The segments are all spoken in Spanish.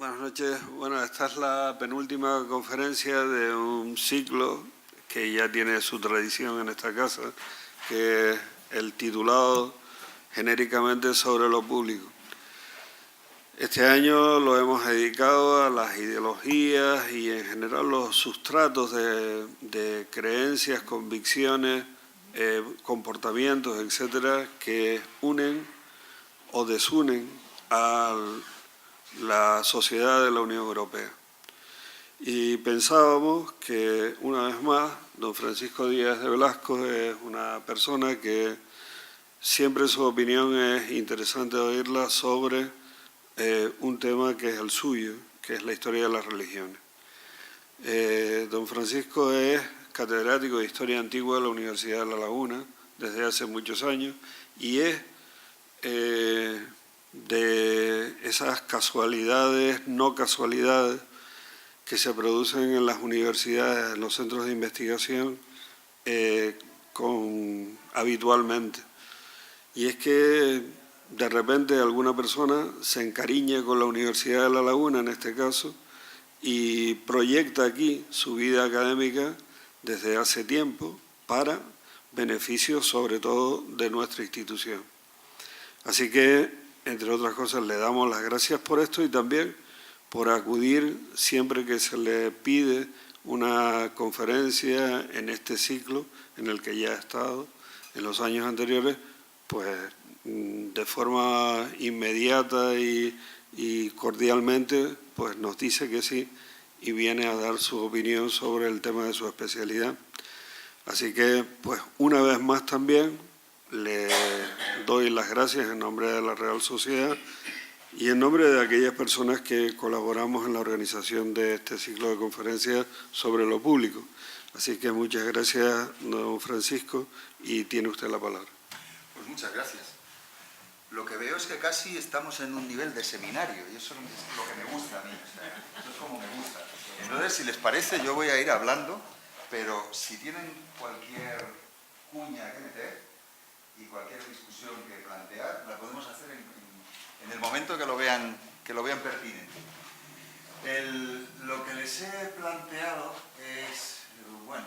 Buenas noches. Bueno, esta es la penúltima conferencia de un ciclo que ya tiene su tradición en esta casa, que es el titulado genéricamente sobre lo público. Este año lo hemos dedicado a las ideologías y en general los sustratos de creencias, convicciones, comportamientos, etcétera, que unen o desunen a la sociedad de la Unión Europea. Y pensábamos que, una vez más, don Francisco Díaz de Velasco es una persona que siempre su opinión es interesante oírla sobre un tema que es el suyo, que es la historia de las religiones. Don Francisco es catedrático de Historia Antigua de la Universidad de La Laguna desde hace muchos años y es de esas casualidades, no casualidades, que se producen en las universidades, en los centros de investigación, habitualmente. Y es que de repente alguna persona se encariña con la Universidad de La Laguna, en este caso, y proyecta aquí su vida académica desde hace tiempo para beneficio sobre todo de nuestra institución. Así que, entre otras cosas, le damos las gracias por esto y también por acudir siempre que se le pide una conferencia en este ciclo en el que ya ha estado en los años anteriores, pues de forma inmediata y cordialmente pues nos dice que sí y viene a dar su opinión sobre el tema de su especialidad. Así que, pues una vez más también le doy las gracias en nombre de la Real Sociedad y en nombre de aquellas personas que colaboramos en la organización de este ciclo de conferencias sobre lo público. Así que muchas gracias, don Francisco, y tiene usted la palabra. Pues muchas gracias. Lo que veo es que casi estamos en un nivel de seminario y eso es lo que me gusta a mí. Eso es como me gusta. Entonces, si les parece, yo voy a ir hablando, pero si tienen cualquier cuña que meter y cualquier discusión que plantear, la podemos hacer en el momento que lo vean pertinente. Lo que les he planteado es, bueno,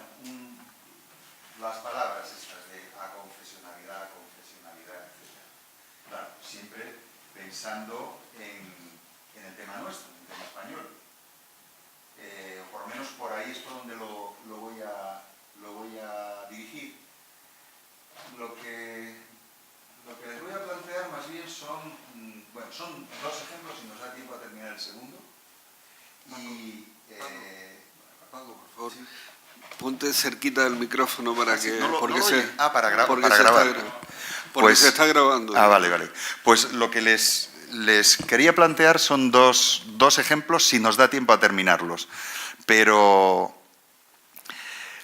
las palabras estas de aconfesionalidad, etc. Claro, siempre pensando en el tema nuestro, en el tema español. O por lo menos por ahí es por donde lo voy a dirigir. Lo que les voy a plantear más bien son dos ejemplos, si nos da tiempo a terminar el segundo. Paco, por favor, sí. Ponte cerquita del micrófono para que... para grabar. Porque se está grabando. Vale. Pues lo que les quería plantear son dos ejemplos, si nos da tiempo a terminarlos. Pero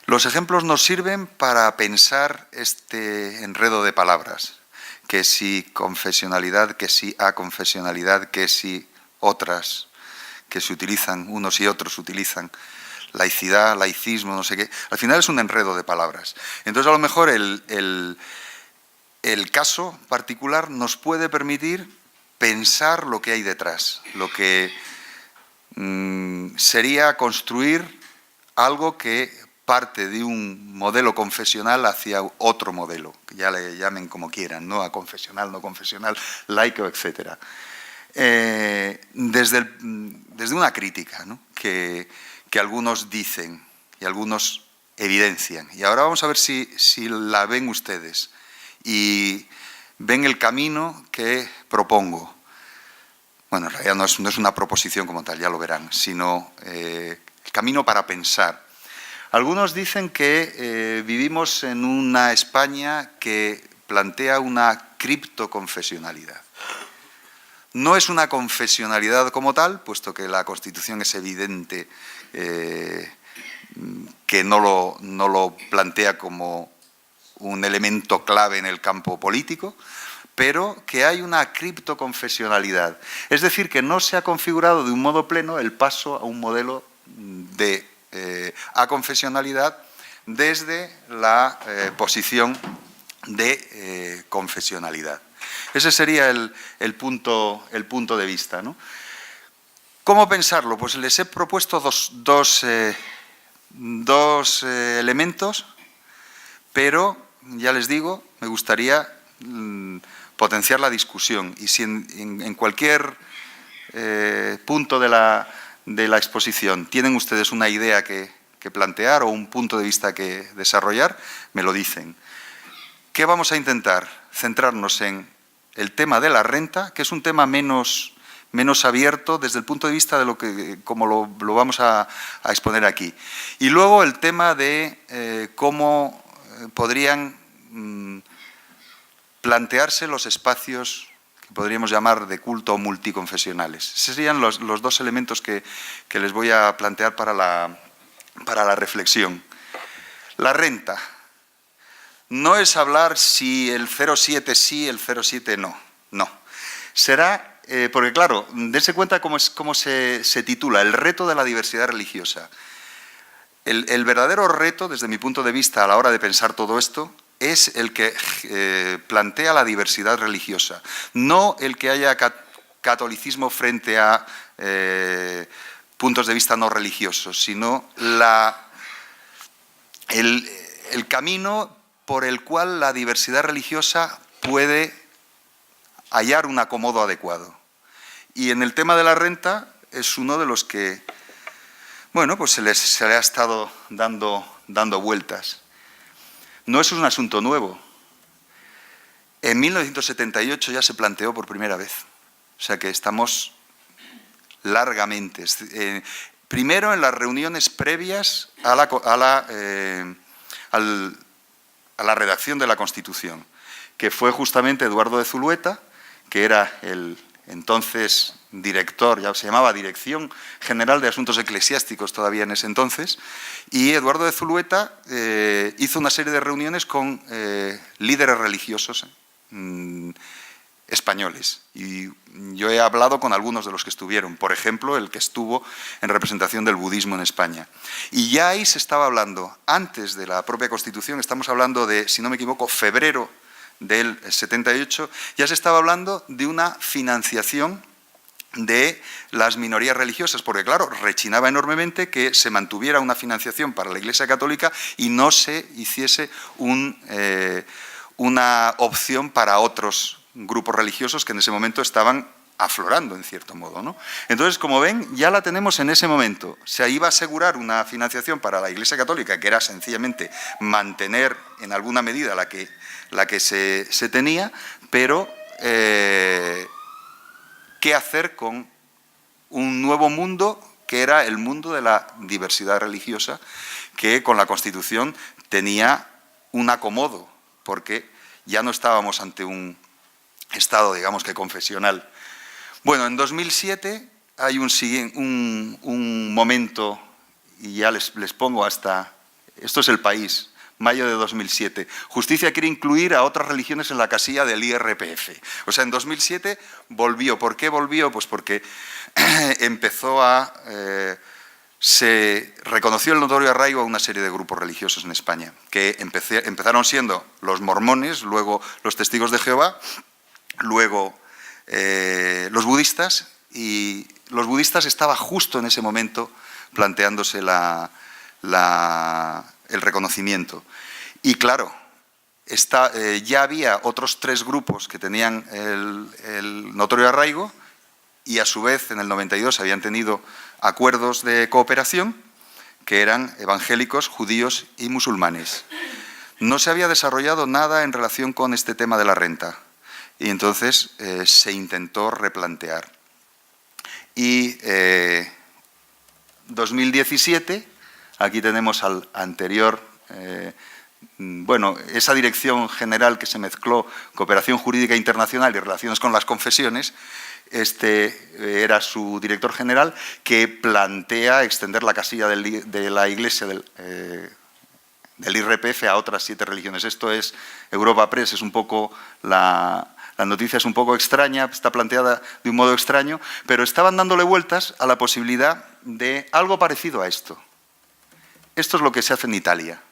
los ejemplos nos sirven para pensar este enredo de palabras, que si confesionalidad, que si aconfesionalidad, que si otras que se utilizan, unos y otros utilizan, laicidad, laicismo, no sé qué. Al final es un enredo de palabras. Entonces, a lo mejor el caso particular nos puede permitir pensar lo que hay detrás, lo que sería construir algo que parte de un modelo confesional hacia otro modelo, que ya le llamen como quieran, ¿no? A confesional, no confesional, laico, etc. Desde una crítica, ¿no? que algunos dicen y algunos evidencian. Y ahora vamos a ver si la ven ustedes y ven el camino que propongo. Bueno, en realidad no es una proposición como tal, ya lo verán, sino el camino para pensar. Algunos dicen que vivimos en una España que plantea una criptoconfesionalidad. No es una confesionalidad como tal, puesto que la Constitución es evidente que no lo plantea como un elemento clave en el campo político, pero que hay una criptoconfesionalidad. Es decir, que no se ha configurado de un modo pleno el paso a un modelo de aconfesionalidad desde la posición de confesionalidad. Ese sería el punto de vista, ¿no? ¿Cómo pensarlo? Pues les he propuesto dos elementos, pero, ya les digo, me gustaría potenciar la discusión. Y si en cualquier punto de la exposición tienen ustedes una idea que plantear o un punto de vista que desarrollar, me lo dicen. ¿Qué vamos a intentar? Centrarnos en el tema de la renta, que es un tema menos abierto desde el punto de vista de como lo vamos a exponer aquí. Y luego el tema de cómo podrían plantearse los espacios que podríamos llamar de culto o multiconfesionales. Esos serían los dos elementos que les voy a plantear para la reflexión. La renta. No es hablar si el 0,7 sí, el 0,7 no. No. Será, porque claro, dense cuenta cómo se titula, el reto de la diversidad religiosa. El verdadero reto, desde mi punto de vista, a la hora de pensar todo esto, es el que plantea la diversidad religiosa, no el que haya catolicismo frente a puntos de vista no religiosos, sino el camino por el cual la diversidad religiosa puede hallar un acomodo adecuado. Y en el tema de la renta es uno de los que, bueno, pues se le ha estado dando vueltas. No es un asunto nuevo. En 1978 ya se planteó por primera vez. O sea que estamos largamente. Primero en las reuniones previas a la redacción de la Constitución, que fue justamente Eduardo de Zulueta, que era el entonces director, ya se llamaba Dirección General de Asuntos Eclesiásticos todavía en ese entonces, y Eduardo de Zulueta hizo una serie de reuniones con líderes religiosos españoles. Y yo he hablado con algunos de los que estuvieron, por ejemplo, el que estuvo en representación del budismo en España. Y ya ahí se estaba hablando, antes de la propia Constitución, estamos hablando de, si no me equivoco, febrero del 78, ya se estaba hablando de una financiación de las minorías religiosas, porque claro, rechinaba enormemente que se mantuviera una financiación para la Iglesia Católica y no se hiciese una opción para otros grupos religiosos que en ese momento estaban aflorando, en cierto modo, ¿no? Entonces, como ven, ya la tenemos en ese momento. Se iba a asegurar una financiación para la Iglesia Católica, que era sencillamente mantener en alguna medida la que se tenía, pero qué hacer con un nuevo mundo que era el mundo de la diversidad religiosa, que con la Constitución tenía un acomodo, porque ya no estábamos ante un Estado, digamos que confesional. Bueno, en 2007 hay un momento, y ya les pongo hasta... Esto es El País, mayo de 2007. Justicia quiere incluir a otras religiones en la casilla del IRPF. O sea, en 2007 volvió. ¿Por qué volvió? Pues porque empezó se reconoció el notorio arraigo a una serie de grupos religiosos en España, que empezaron siendo los mormones, luego los testigos de Jehová, luego los budistas, y los budistas estaba justo en ese momento planteándose el reconocimiento. Y claro, ya había otros 3 grupos que tenían el notorio arraigo y a su vez en el 92 habían tenido acuerdos de cooperación que eran evangélicos, judíos y musulmanes. No se había desarrollado nada en relación con este tema de la renta y entonces se intentó replantear. Y 2017, aquí tenemos al anterior, esa dirección general que se mezcló Cooperación Jurídica Internacional y Relaciones con las Confesiones. Este era su director general, que plantea extender la casilla de la Iglesia del IRPF a otras 7 religiones. Esto es Europa Press, es un poco la noticia es un poco extraña, está planteada de un modo extraño, pero estaban dándole vueltas a la posibilidad de algo parecido a esto. Esto es lo que se hace en Italia.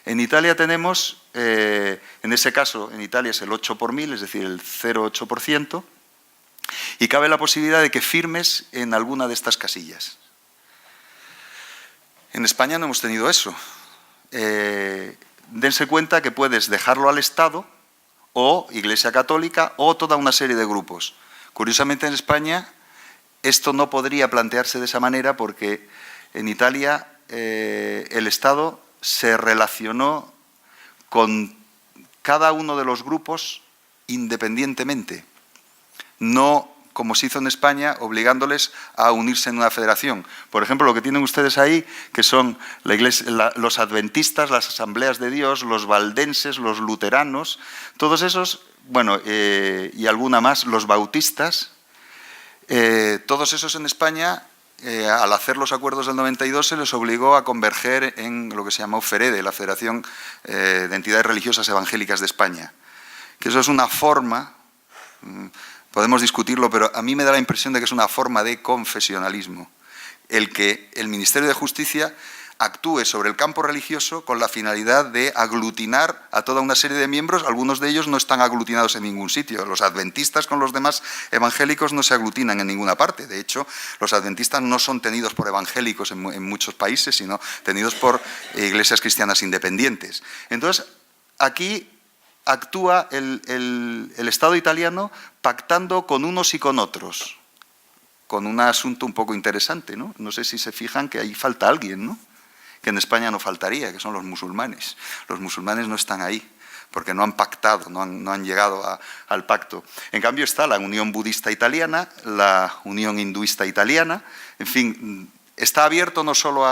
En Italia tenemos, en ese caso, en Italia es el 8 por 1000, es decir, el 0,8%, y cabe la posibilidad de que firmes en alguna de estas casillas. En España no hemos tenido eso. Dense cuenta que puedes dejarlo al Estado o Iglesia Católica o toda una serie de grupos. Curiosamente, en España esto no podría plantearse de esa manera porque en Italia el Estado se relacionó con cada uno de los grupos independientemente, no como se hizo en España, obligándoles a unirse en una federación. Por ejemplo, lo que tienen ustedes ahí, que son los adventistas, las asambleas de Dios, los valdenses, los luteranos, todos esos, bueno, y alguna más, los bautistas, todos esos en España, al hacer los acuerdos del 92, se les obligó a converger en lo que se llamó FEREDE, la Federación de Entidades Religiosas Evangélicas de España. Que eso es una forma... Podemos discutirlo, pero a mí me da la impresión de que es una forma de confesionalismo. El que el Ministerio de Justicia actúe sobre el campo religioso con la finalidad de aglutinar a toda una serie de miembros. Algunos de ellos no están aglutinados en ningún sitio. Los adventistas con los demás evangélicos no se aglutinan en ninguna parte. De hecho, los adventistas no son tenidos por evangélicos en muchos países, sino tenidos por iglesias cristianas independientes. Entonces, aquí actúa el Estado italiano pactando con unos y con otros, con un asunto un poco interesante, ¿no? No sé si se fijan que ahí falta alguien, ¿no? Que en España no faltaría, que son los musulmanes. Los musulmanes no están ahí, porque no han pactado, no han llegado al pacto. En cambio está la Unión Budista Italiana, la Unión Hinduista Italiana, en fin, está abierto no solo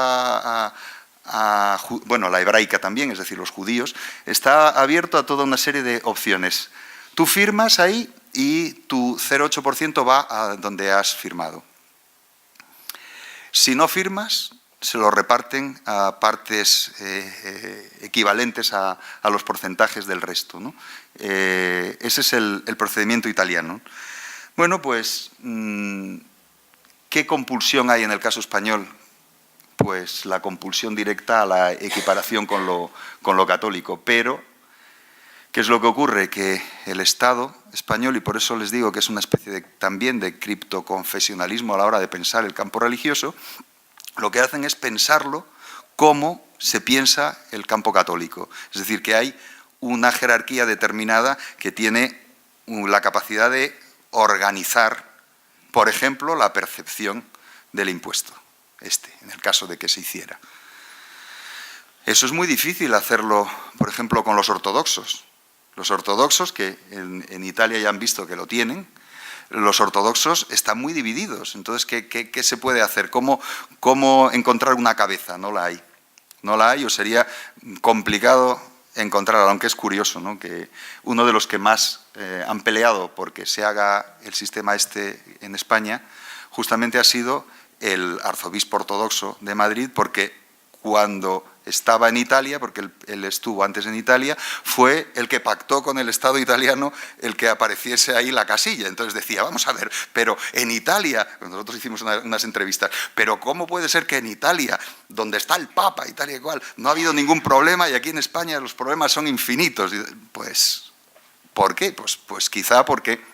bueno, la hebraica también, es decir, los judíos, está abierto a toda una serie de opciones. Tú firmas ahí y tu 0,8% va a donde has firmado. Si no firmas, se lo reparten a partes equivalentes a los porcentajes del resto, ¿no? Ese es el procedimiento italiano. Bueno, pues, ¿qué compulsión hay en el caso español? Pues la compulsión directa a la equiparación con lo católico. Pero, ¿qué es lo que ocurre? Que el Estado español, y por eso les digo que es una especie también de criptoconfesionalismo a la hora de pensar el campo religioso, lo que hacen es pensarlo como se piensa el campo católico. Es decir, que hay una jerarquía determinada que tiene la capacidad de organizar, por ejemplo, la percepción del impuesto. En el caso de que se hiciera. Eso es muy difícil hacerlo, por ejemplo, con los ortodoxos. Los ortodoxos, que en Italia ya han visto que lo tienen, los ortodoxos están muy divididos. Entonces, ¿qué se puede hacer? ¿Cómo encontrar una cabeza? No la hay. No la hay, o sería complicado encontrarla, aunque es curioso, ¿no? Que uno de los que más han peleado porque se haga el sistema en España, justamente ha sido el arzobispo ortodoxo de Madrid, porque cuando estaba en Italia, porque él estuvo antes en Italia, fue el que pactó con el Estado italiano el que apareciese ahí la casilla. Entonces decía, vamos a ver, pero en Italia, nosotros hicimos unas entrevistas, pero ¿cómo puede ser que en Italia, donde está el Papa y tal y cual, no ha habido ningún problema y aquí en España los problemas son infinitos? Pues, ¿por qué? Pues quizá porque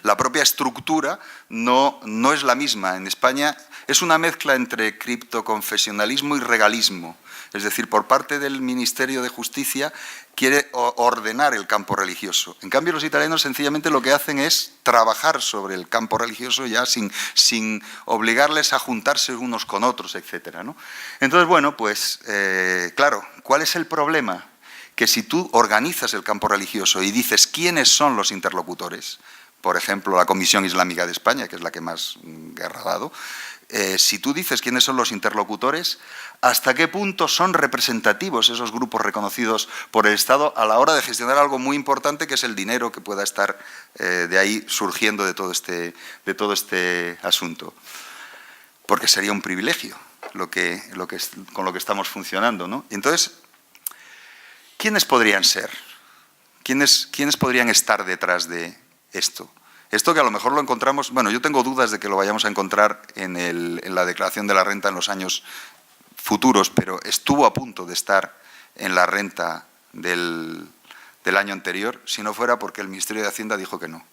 la propia estructura no es la misma. En España es una mezcla entre criptoconfesionalismo y regalismo. Es decir, por parte del Ministerio de Justicia quiere ordenar el campo religioso. En cambio, los italianos sencillamente lo que hacen es trabajar sobre el campo religioso ya sin obligarles a juntarse unos con otros, etcétera, ¿no? Entonces, bueno, pues claro, ¿cuál es el problema? Que si tú organizas el campo religioso y dices quiénes son los interlocutores, por ejemplo, la Comisión Islámica de España, que es la que más guerra ha dado, si tú dices quiénes son los interlocutores, ¿hasta qué punto son representativos esos grupos reconocidos por el Estado a la hora de gestionar algo muy importante, que es el dinero que pueda estar de ahí surgiendo de todo este asunto? Porque sería un privilegio con lo que estamos funcionando, ¿no? Entonces, ¿quiénes podrían ser? ¿Quiénes podrían estar detrás de esto? Esto que a lo mejor lo encontramos, bueno, yo tengo dudas de que lo vayamos a encontrar en la declaración de la renta en los años futuros, pero estuvo a punto de estar en la renta del año anterior, si no fuera porque el Ministerio de Hacienda dijo que no.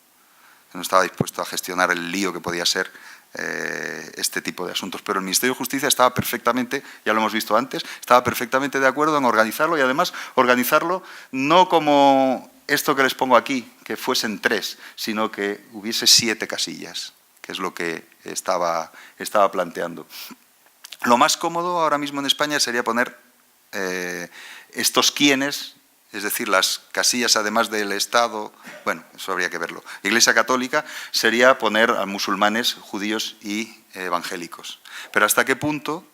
no estaba dispuesto a gestionar el lío que podía ser este tipo de asuntos. Pero el Ministerio de Justicia estaba perfectamente, ya lo hemos visto antes, estaba perfectamente de acuerdo en organizarlo y además organizarlo no como esto que les pongo aquí, que fuesen 3, sino que hubiese 7 casillas, que es lo que estaba planteando. Lo más cómodo ahora mismo en España sería poner estos quiénes, es decir, las casillas además del Estado, bueno, eso habría que verlo. Iglesia Católica sería poner a musulmanes, judíos y evangélicos. Pero ¿hasta qué punto?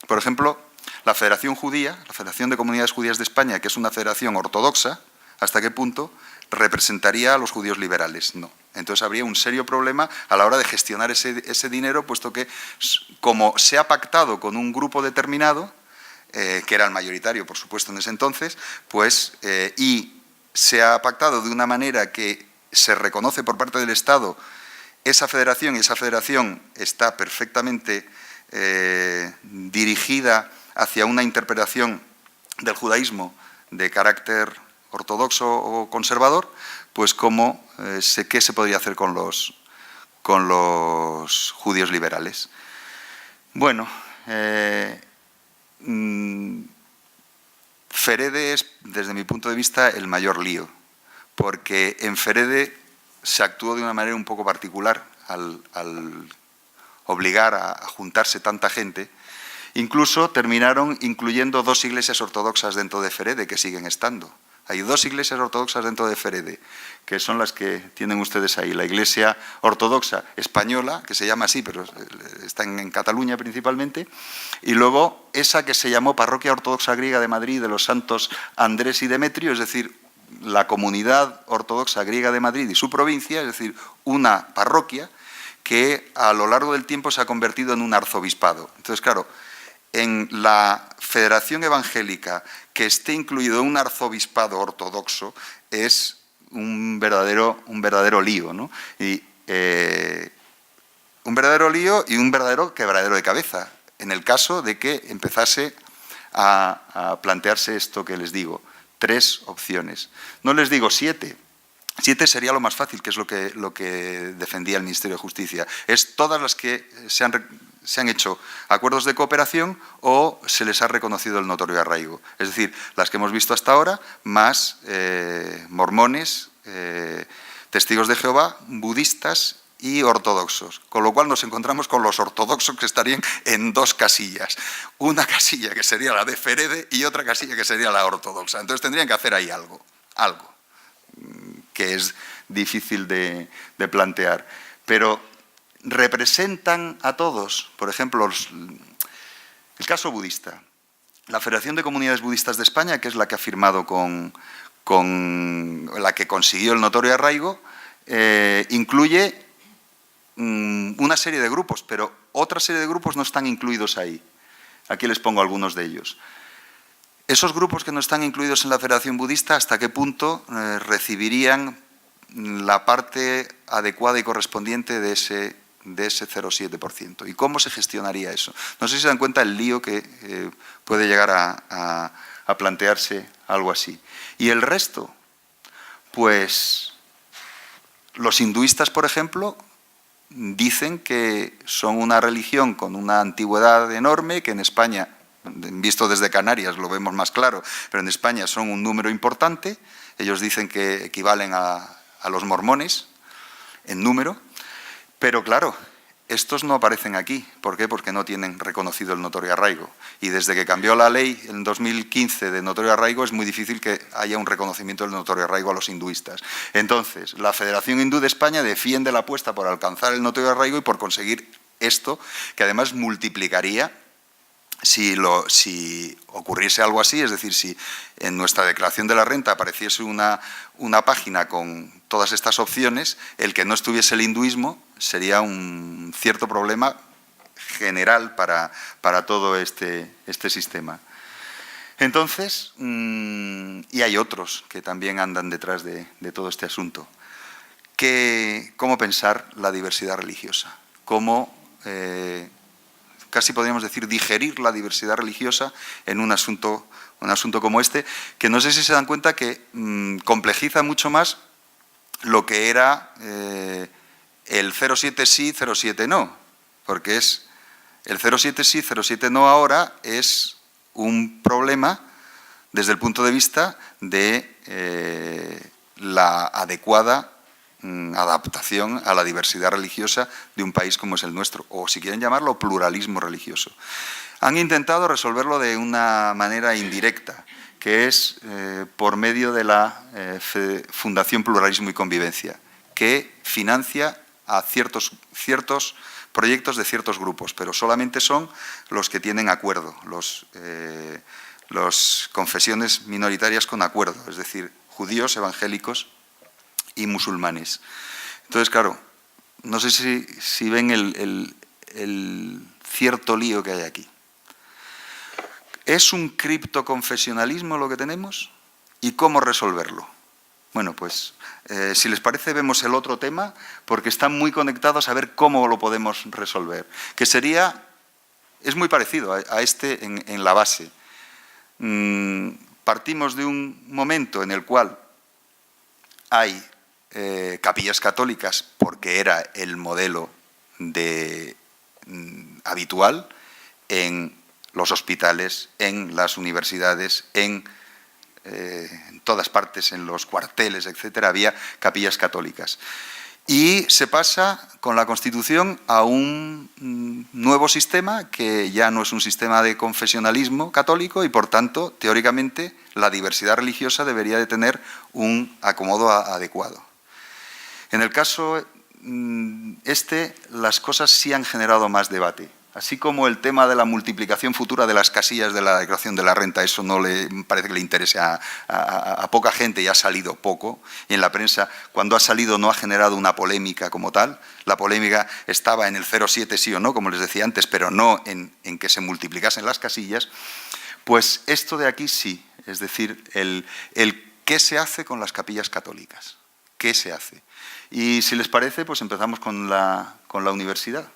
Por ejemplo, la Federación Judía, la Federación de Comunidades Judías de España, que es una federación ortodoxa, ¿hasta qué punto representaría a los judíos liberales? No. Entonces habría un serio problema a la hora de gestionar ese dinero, puesto que, como se ha pactado con un grupo determinado, que era el mayoritario, por supuesto, en ese entonces, pues, y se ha pactado de una manera que se reconoce por parte del Estado esa federación, y esa federación está perfectamente dirigida hacia una interpretación del judaísmo de carácter ortodoxo o conservador, pues ¿qué se podría hacer con los judíos liberales? Bueno, Ferede es, desde mi punto de vista, el mayor lío, porque en Ferede se actuó de una manera un poco particular al obligar a juntarse tanta gente. Incluso terminaron incluyendo 2 iglesias ortodoxas dentro de Ferede, que siguen estando. Hay 2 iglesias ortodoxas dentro de Ferede, que son las que tienen ustedes ahí. La Iglesia Ortodoxa Española, que se llama así, pero está en Cataluña principalmente, y luego esa que se llamó Parroquia Ortodoxa Griega de Madrid de los santos Andrés y Demetrio, es decir, la comunidad ortodoxa griega de Madrid y su provincia, es decir, una parroquia que a lo largo del tiempo se ha convertido en un arzobispado. Entonces, claro, en la Federación Evangélica que esté incluido un arzobispado ortodoxo es un verdadero lío, ¿no? Y un verdadero lío y un verdadero quebradero de cabeza, en el caso de que empezase a plantearse esto que les digo, 3 opciones. No les digo 7. 7 sería lo más fácil, que es lo que defendía el Ministerio de Justicia. Es todas las que se han hecho acuerdos de cooperación o se les ha reconocido el notorio arraigo. Es decir, las que hemos visto hasta ahora, más mormones, testigos de Jehová, budistas y ortodoxos. Con lo cual nos encontramos con los ortodoxos que estarían en 2 casillas. Una casilla que sería la de Ferede y otra casilla que sería la ortodoxa. Entonces tendrían que hacer ahí algo que es difícil de plantear. Pero representan a todos, por ejemplo, el caso budista. La Federación de Comunidades Budistas de España, que es la que ha firmado con la que consiguió el notorio arraigo, incluye una serie de grupos, pero otra serie de grupos no están incluidos ahí. Aquí les pongo algunos de ellos. Esos grupos que no están incluidos en la Federación Budista, ¿hasta qué punto recibirían la parte adecuada y correspondiente de ese 0,7%? ¿Y cómo se gestionaría eso? No sé si se dan cuenta el lío que puede llegar a plantearse algo así. ¿Y el resto? Pues los hinduistas, por ejemplo, dicen que son una religión con una antigüedad enorme, que en España, visto desde Canarias lo vemos más claro, pero en España son un número importante. Ellos dicen que equivalen a los mormones en número, pero claro, estos no aparecen aquí. ¿Por qué? Porque no tienen reconocido el notorio arraigo. Y desde que cambió la ley en 2015 de notorio arraigo es muy difícil que haya un reconocimiento del notorio arraigo a los hinduistas. Entonces, la Federación Hindú de España defiende la apuesta por alcanzar el notorio arraigo y por conseguir esto, que además multiplicaría si ocurriese algo así, es decir, si en nuestra declaración de la renta apareciese una página con todas estas opciones, el que no estuviese el hinduismo sería un cierto problema general para todo este sistema. Entonces, y hay otros que también andan detrás de todo este asunto. ¿Cómo pensar la diversidad religiosa? ¿Cómo casi podríamos decir digerir la diversidad religiosa en un asunto como este, que no sé si se dan cuenta que complejiza mucho más lo que era el 07 sí, 07 no, porque es el 07 sí, 07 no ahora es un problema desde el punto de vista de la adecuada adaptación a la diversidad religiosa de un país como es el nuestro, o si quieren llamarlo pluralismo religioso. Han intentado resolverlo de una manera indirecta, que es por medio de la Fundación Pluralismo y Convivencia, que financia a ciertos proyectos de ciertos grupos, pero solamente son los que tienen acuerdo, los confesiones minoritarias con acuerdo, es decir, judíos, evangélicos y musulmanes. Entonces, claro, no sé si ven el cierto lío que hay aquí. ¿Es un criptoconfesionalismo lo que tenemos? ¿Y cómo resolverlo? Bueno, pues, si les parece, vemos el otro tema, porque están muy conectados a ver cómo lo podemos resolver. Que es muy parecido a este en la base. Partimos de un momento en el cual hay capillas católicas, porque era el modelo habitual en los hospitales, en las universidades, en todas partes, en los cuarteles, etcétera, había capillas católicas. Y se pasa con la Constitución a un nuevo sistema que ya no es un sistema de confesionalismo católico y, por tanto, teóricamente, la diversidad religiosa debería de tener un acomodo adecuado. En el caso las cosas sí han generado más debate. Así como el tema de la multiplicación futura de las casillas de la declaración de la renta, eso no parece que le interese a poca gente y ha salido poco. Y en la prensa, cuando ha salido, no ha generado una polémica como tal. La polémica estaba en el 07 sí o no, como les decía antes, pero no en que se multiplicasen las casillas. Pues esto de aquí sí, es decir, el qué se hace con las capillas católicas. ¿Qué se hace? Y si les parece, pues empezamos con la universidad,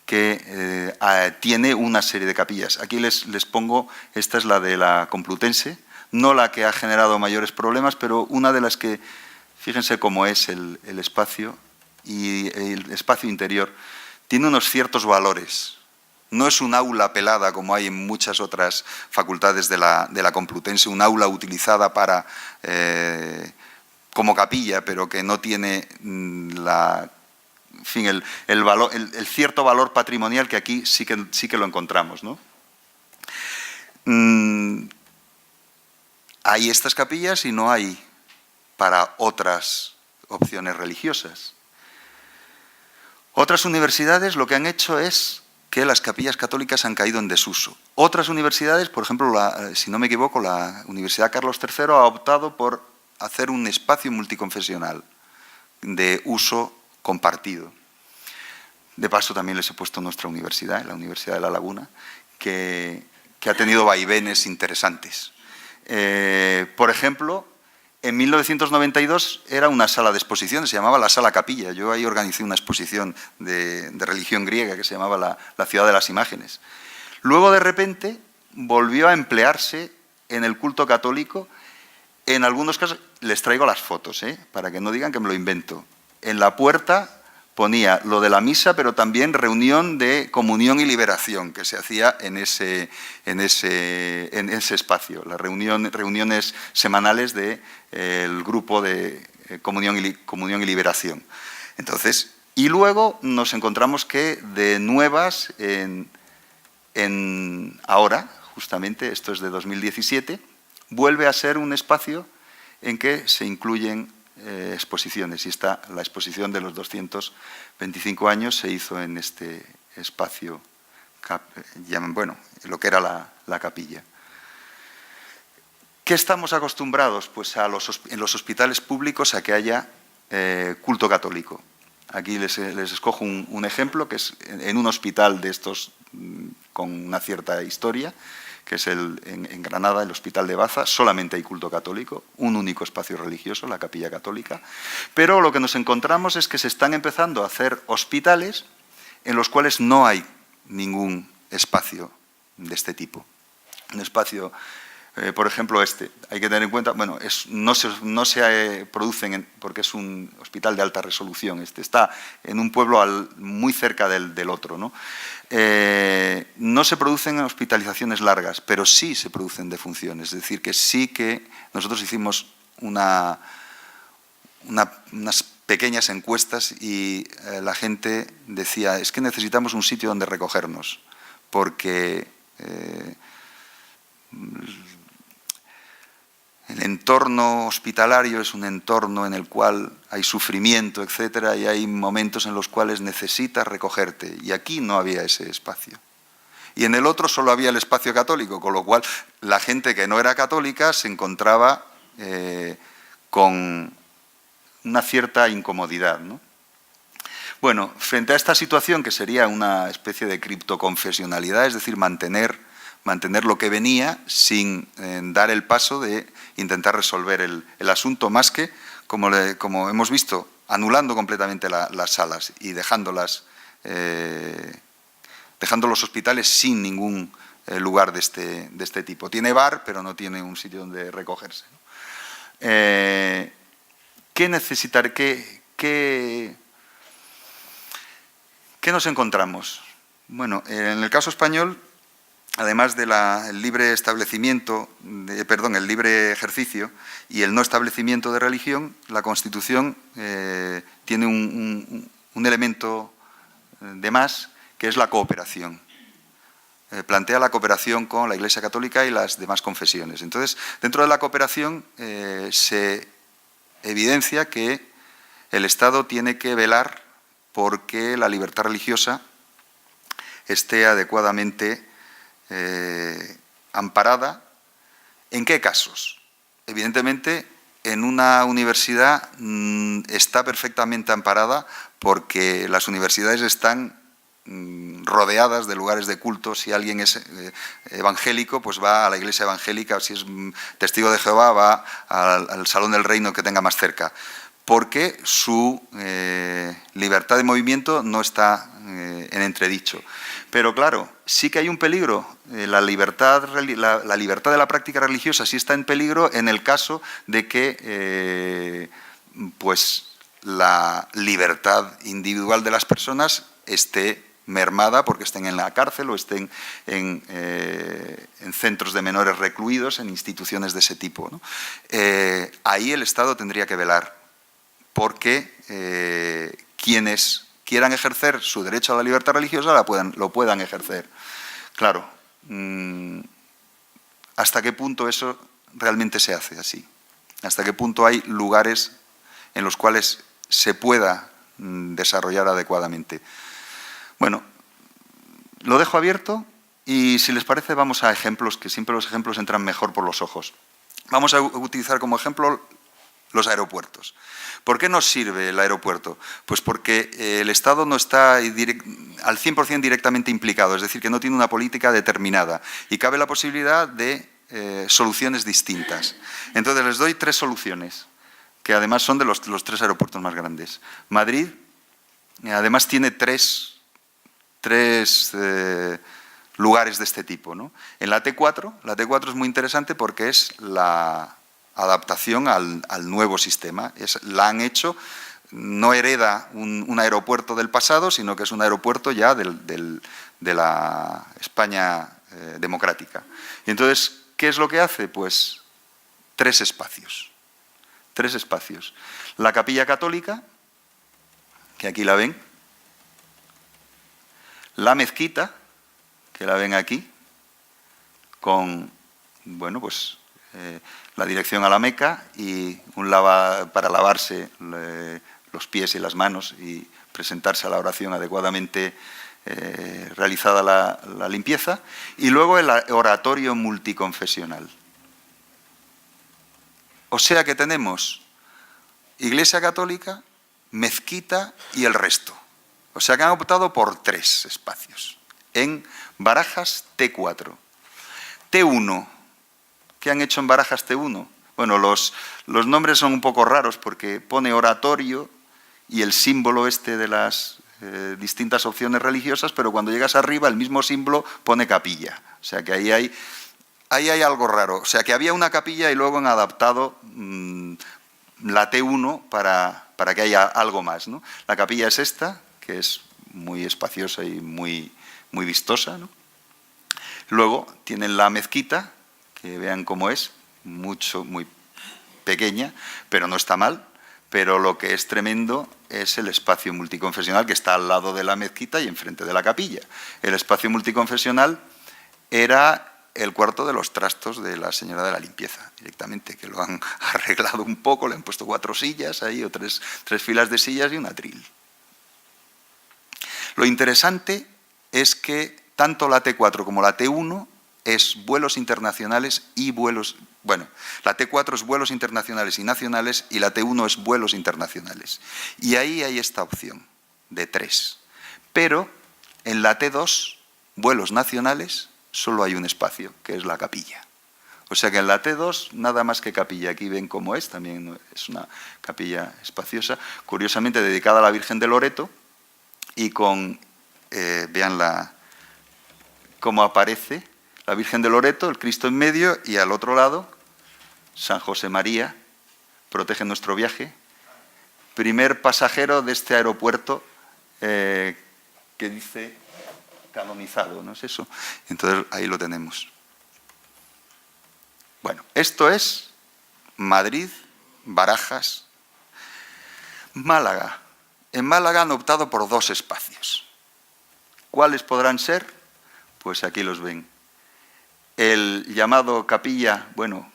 que tiene una serie de capillas. Aquí les pongo, esta es la de la Complutense, no la que ha generado mayores problemas, pero una de las que, fíjense cómo es el espacio y el espacio interior, tiene unos ciertos valores. No es un aula pelada como hay en muchas otras facultades de la Complutense, un aula utilizada como capilla, pero que no tiene el cierto valor patrimonial que aquí sí que lo encontramos, ¿no? Hay estas capillas y no hay para otras opciones religiosas. Otras universidades lo que han hecho es que las capillas católicas han caído en desuso. Otras universidades, por ejemplo, si no me equivoco, la Universidad Carlos III ha optado por hacer un espacio multiconfesional de uso compartido. De paso, también les he puesto nuestra universidad, la Universidad de La Laguna, que ha tenido vaivenes interesantes. Por ejemplo, en 1992 era una sala de exposiciones, se llamaba la Sala Capilla. Yo ahí organicé una exposición de religión griega que se llamaba la Ciudad de las Imágenes. Luego, de repente, volvió a emplearse en el culto católico. En algunos casos, les traigo las fotos, para que no digan que me lo invento. En la puerta ponía lo de la misa, pero también reunión de comunión y liberación, que se hacía en ese espacio, las reuniones semanales del grupo de comunión y liberación. Entonces, y luego nos encontramos que de nuevas, ahora, justamente, esto es de 2017, vuelve a ser un espacio en que se incluyen exposiciones, y la exposición de los 225 años se hizo en este espacio, lo que era la capilla. ¿Qué estamos acostumbrados? Pues en los hospitales públicos a que haya culto católico. Aquí les escojo un ejemplo, que es en un hospital de estos con una cierta historia, que es en Granada, el Hospital de Baza, solamente hay culto católico, un único espacio religioso, la Capilla Católica, pero lo que nos encontramos es que se están empezando a hacer hospitales en los cuales no hay ningún espacio de este tipo. Un espacio Por ejemplo, hay que tener en cuenta, bueno, no se producen porque es un hospital de alta resolución. Está en un pueblo muy cerca del otro, ¿no? No se producen hospitalizaciones largas, pero sí se producen defunciones. Es decir, que sí que nosotros hicimos unas pequeñas encuestas y la gente decía, es que necesitamos un sitio donde recogernos, porque el entorno hospitalario es un entorno en el cual hay sufrimiento, etcétera, y hay momentos en los cuales necesitas recogerte. Y aquí no había ese espacio. Y en el otro solo había el espacio católico, con lo cual la gente que no era católica se encontraba con una cierta incomodidad, ¿no? Bueno, frente a esta situación, que sería una especie de criptoconfesionalidad, es decir, mantener lo que venía sin dar el paso de intentar resolver el asunto, más que, como hemos visto, anulando completamente las salas y dejando los hospitales sin ningún lugar de este tipo. Tiene bar, pero no tiene un sitio donde recogerse, ¿no? ¿Qué nos encontramos? Bueno, en el caso español, además del libre libre ejercicio y el no establecimiento de religión, la Constitución tiene un elemento de más, que es la cooperación. Plantea la cooperación con la Iglesia Católica y las demás confesiones. Entonces, dentro de la cooperación se evidencia que el Estado tiene que velar porque la libertad religiosa esté adecuadamente amparada. ¿En qué casos? Evidentemente, en una universidad está perfectamente amparada porque las universidades están rodeadas de lugares de culto. Si alguien es evangélico, pues va a la iglesia evangélica, si es testigo de Jehová, va al Salón del Reino que tenga más cerca, porque su libertad de movimiento no está en entredicho. Pero claro, sí que hay un peligro. La libertad de la práctica religiosa sí está en peligro en el caso de que pues la libertad individual de las personas esté mermada porque estén en la cárcel o estén en centros de menores recluidos, en instituciones de ese tipo, ¿no? Ahí el Estado tendría que velar porque quienes quieran ejercer su derecho a la libertad religiosa lo puedan ejercer. Claro, ¿hasta qué punto eso realmente se hace así? ¿Hasta qué punto hay lugares en los cuales se pueda desarrollar adecuadamente? Bueno, lo dejo abierto y, si les parece, vamos a ejemplos, que siempre los ejemplos entran mejor por los ojos. Vamos a utilizar como ejemplo los aeropuertos. ¿Por qué nos sirve el aeropuerto? Pues porque el Estado no está al 100% directamente implicado, es decir, que no tiene una política determinada y cabe la posibilidad de soluciones distintas. Entonces, les doy 3 soluciones, que además son de los 3 aeropuertos más grandes. Madrid, además, tiene tres lugares de este tipo, ¿no? En la T4 es muy interesante porque es la adaptación al nuevo sistema. La han hecho, no hereda un aeropuerto del pasado, sino que es un aeropuerto ya de la España democrática. Y entonces, ¿qué es lo que hace? Pues 3 espacios. 3 espacios. La Capilla Católica, que aquí la ven. La mezquita, que la ven aquí, con, bueno, pues la dirección a la Meca y para lavarse los pies y las manos y presentarse a la oración adecuadamente realizada la limpieza. Y luego el oratorio multiconfesional. O sea que tenemos Iglesia Católica, mezquita y el resto. O sea que han optado por 3 espacios. En Barajas, T4. T1. ¿Qué han hecho en Barajas T1? Bueno, los nombres son un poco raros porque pone oratorio y el símbolo de las distintas opciones religiosas, pero cuando llegas arriba el mismo símbolo pone capilla. O sea que ahí hay ahí hay algo raro. O sea, que había una capilla y luego han adaptado la T1 para que haya algo más, ¿no? La capilla es esta, que es muy espaciosa y muy vistosa, ¿no? Luego tienen la mezquita, que vean cómo es, muy pequeña, pero no está mal. Pero lo que es tremendo es el espacio multiconfesional que está al lado de la mezquita y enfrente de la capilla. El espacio multiconfesional era el cuarto de los trastos de la señora de la limpieza, directamente, que lo han arreglado un poco, le han puesto 4 sillas ahí, o tres filas de sillas y un atril. Lo interesante es que tanto la T4 como la T1 es vuelos internacionales y vuelos... Bueno, la T4 es vuelos internacionales y nacionales y la T1 es vuelos internacionales. Y ahí hay esta opción de 3. Pero en la T2, vuelos nacionales, solo hay un espacio, que es la capilla. O sea que en la T2 nada más que capilla. Aquí ven cómo es, también es una capilla espaciosa, curiosamente dedicada a la Virgen de Loreto y con, vean cómo aparece la Virgen de Loreto, el Cristo en medio y al otro lado San José María, protege nuestro viaje. Primer pasajero de este aeropuerto que dice canonizado, ¿no es eso? Entonces ahí lo tenemos. Bueno, esto es Madrid, Barajas, Málaga. En Málaga han optado por 2 espacios. ¿Cuáles podrán ser? Pues aquí los ven. El llamado capilla, bueno,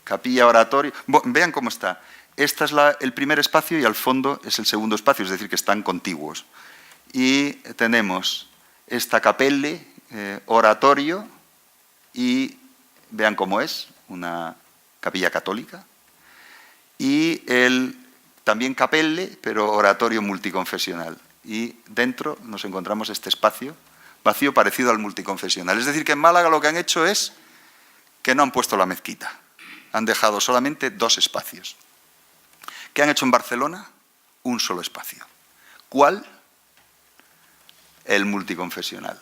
capilla oratorio. Vean cómo está. Este es el primer espacio y al fondo es el segundo espacio, es decir, que están contiguos. Y tenemos esta capelle, oratorio, y vean cómo es, una capilla católica. Y también capelle, pero oratorio multiconfesional. Y dentro nos encontramos este espacio vacío parecido al multiconfesional. Es decir, que en Málaga lo que han hecho es que no han puesto la mezquita. Han dejado solamente 2 espacios. ¿Qué han hecho en Barcelona? Un solo espacio. ¿Cuál? El multiconfesional.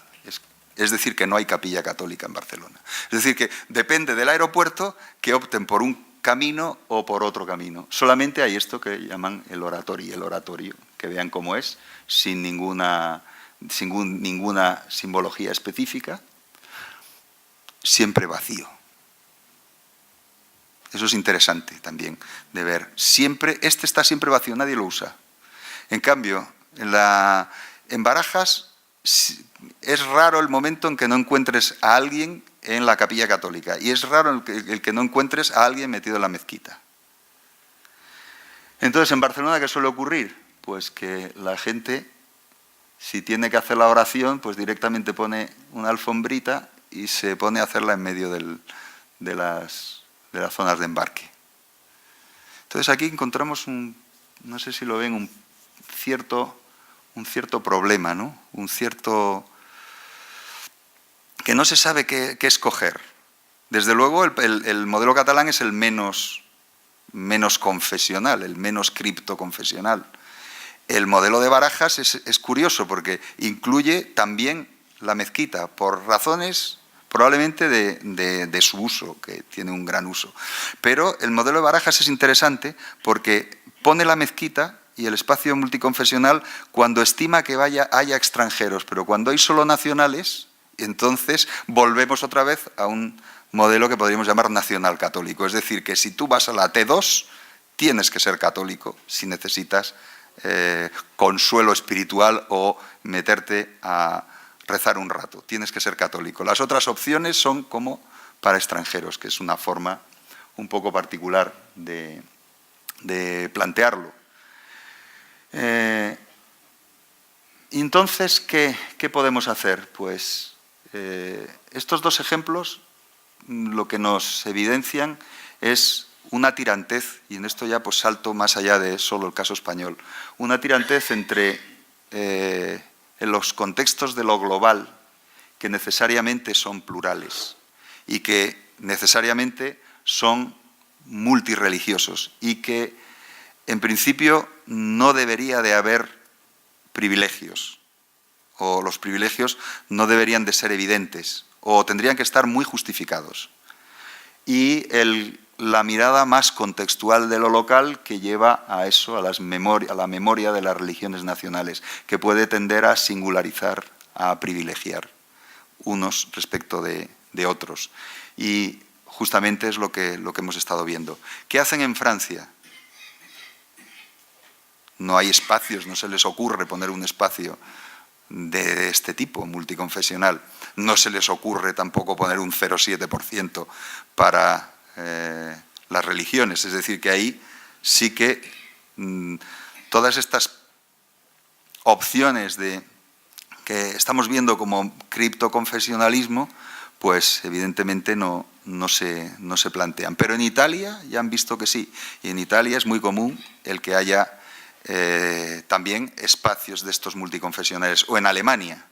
Es decir, que no hay capilla católica en Barcelona. Es decir, que depende del aeropuerto que opten por un camino o por otro camino. Solamente hay esto que llaman el oratorio, que vean cómo es, sin ninguna simbología específica, siempre vacío. Eso es interesante también de ver. Este está siempre vacío, nadie lo usa. En cambio, en Barajas es raro el momento en que no encuentres a alguien en la capilla católica y es raro el que no encuentres a alguien metido en la mezquita. Entonces, en Barcelona, ¿qué suele ocurrir? Pues que la gente, si tiene que hacer la oración, pues directamente pone una alfombrita y se pone a hacerla en medio de las zonas de embarque. Entonces aquí encontramos no sé si lo ven, un cierto problema, ¿no? Que no se sabe qué escoger. Desde luego el modelo catalán es el menos confesional, el menos criptoconfesional. El modelo de Barajas es curioso porque incluye también la mezquita por razones probablemente de su uso, que tiene un gran uso. Pero el modelo de Barajas es interesante porque pone la mezquita y el espacio multiconfesional cuando estima que haya extranjeros, pero cuando hay solo nacionales, entonces volvemos otra vez a un modelo que podríamos llamar nacional católico. Es decir, que si tú vas a la T2, tienes que ser católico si necesitas consuelo espiritual o meterte a rezar un rato. Tienes que ser católico. Las otras opciones son como para extranjeros, que es una forma un poco particular de plantearlo. Entonces, ¿qué podemos hacer? Pues estos 2 ejemplos lo que nos evidencian es una tirantez, y en esto ya pues salto más allá de solo el caso español, una tirantez entre en los contextos de lo global que necesariamente son plurales y que necesariamente son multirreligiosos y que en principio no debería de haber privilegios o los privilegios no deberían de ser evidentes o tendrían que estar muy justificados. Y la mirada más contextual de lo local que lleva a eso, a la memoria de las religiones nacionales, que puede tender a singularizar, a privilegiar unos respecto de otros. Y justamente es lo que hemos estado viendo. ¿Qué hacen en Francia? No hay espacios, no se les ocurre poner un espacio de este tipo, multiconfesional. No se les ocurre tampoco poner un 0,7% para las religiones. Es decir, que ahí sí que todas estas opciones que estamos viendo como criptoconfesionalismo, pues evidentemente no se plantean. Pero en Italia ya han visto que sí. Y en Italia es muy común el que haya también espacios de estos multiconfesionales. O en Alemania.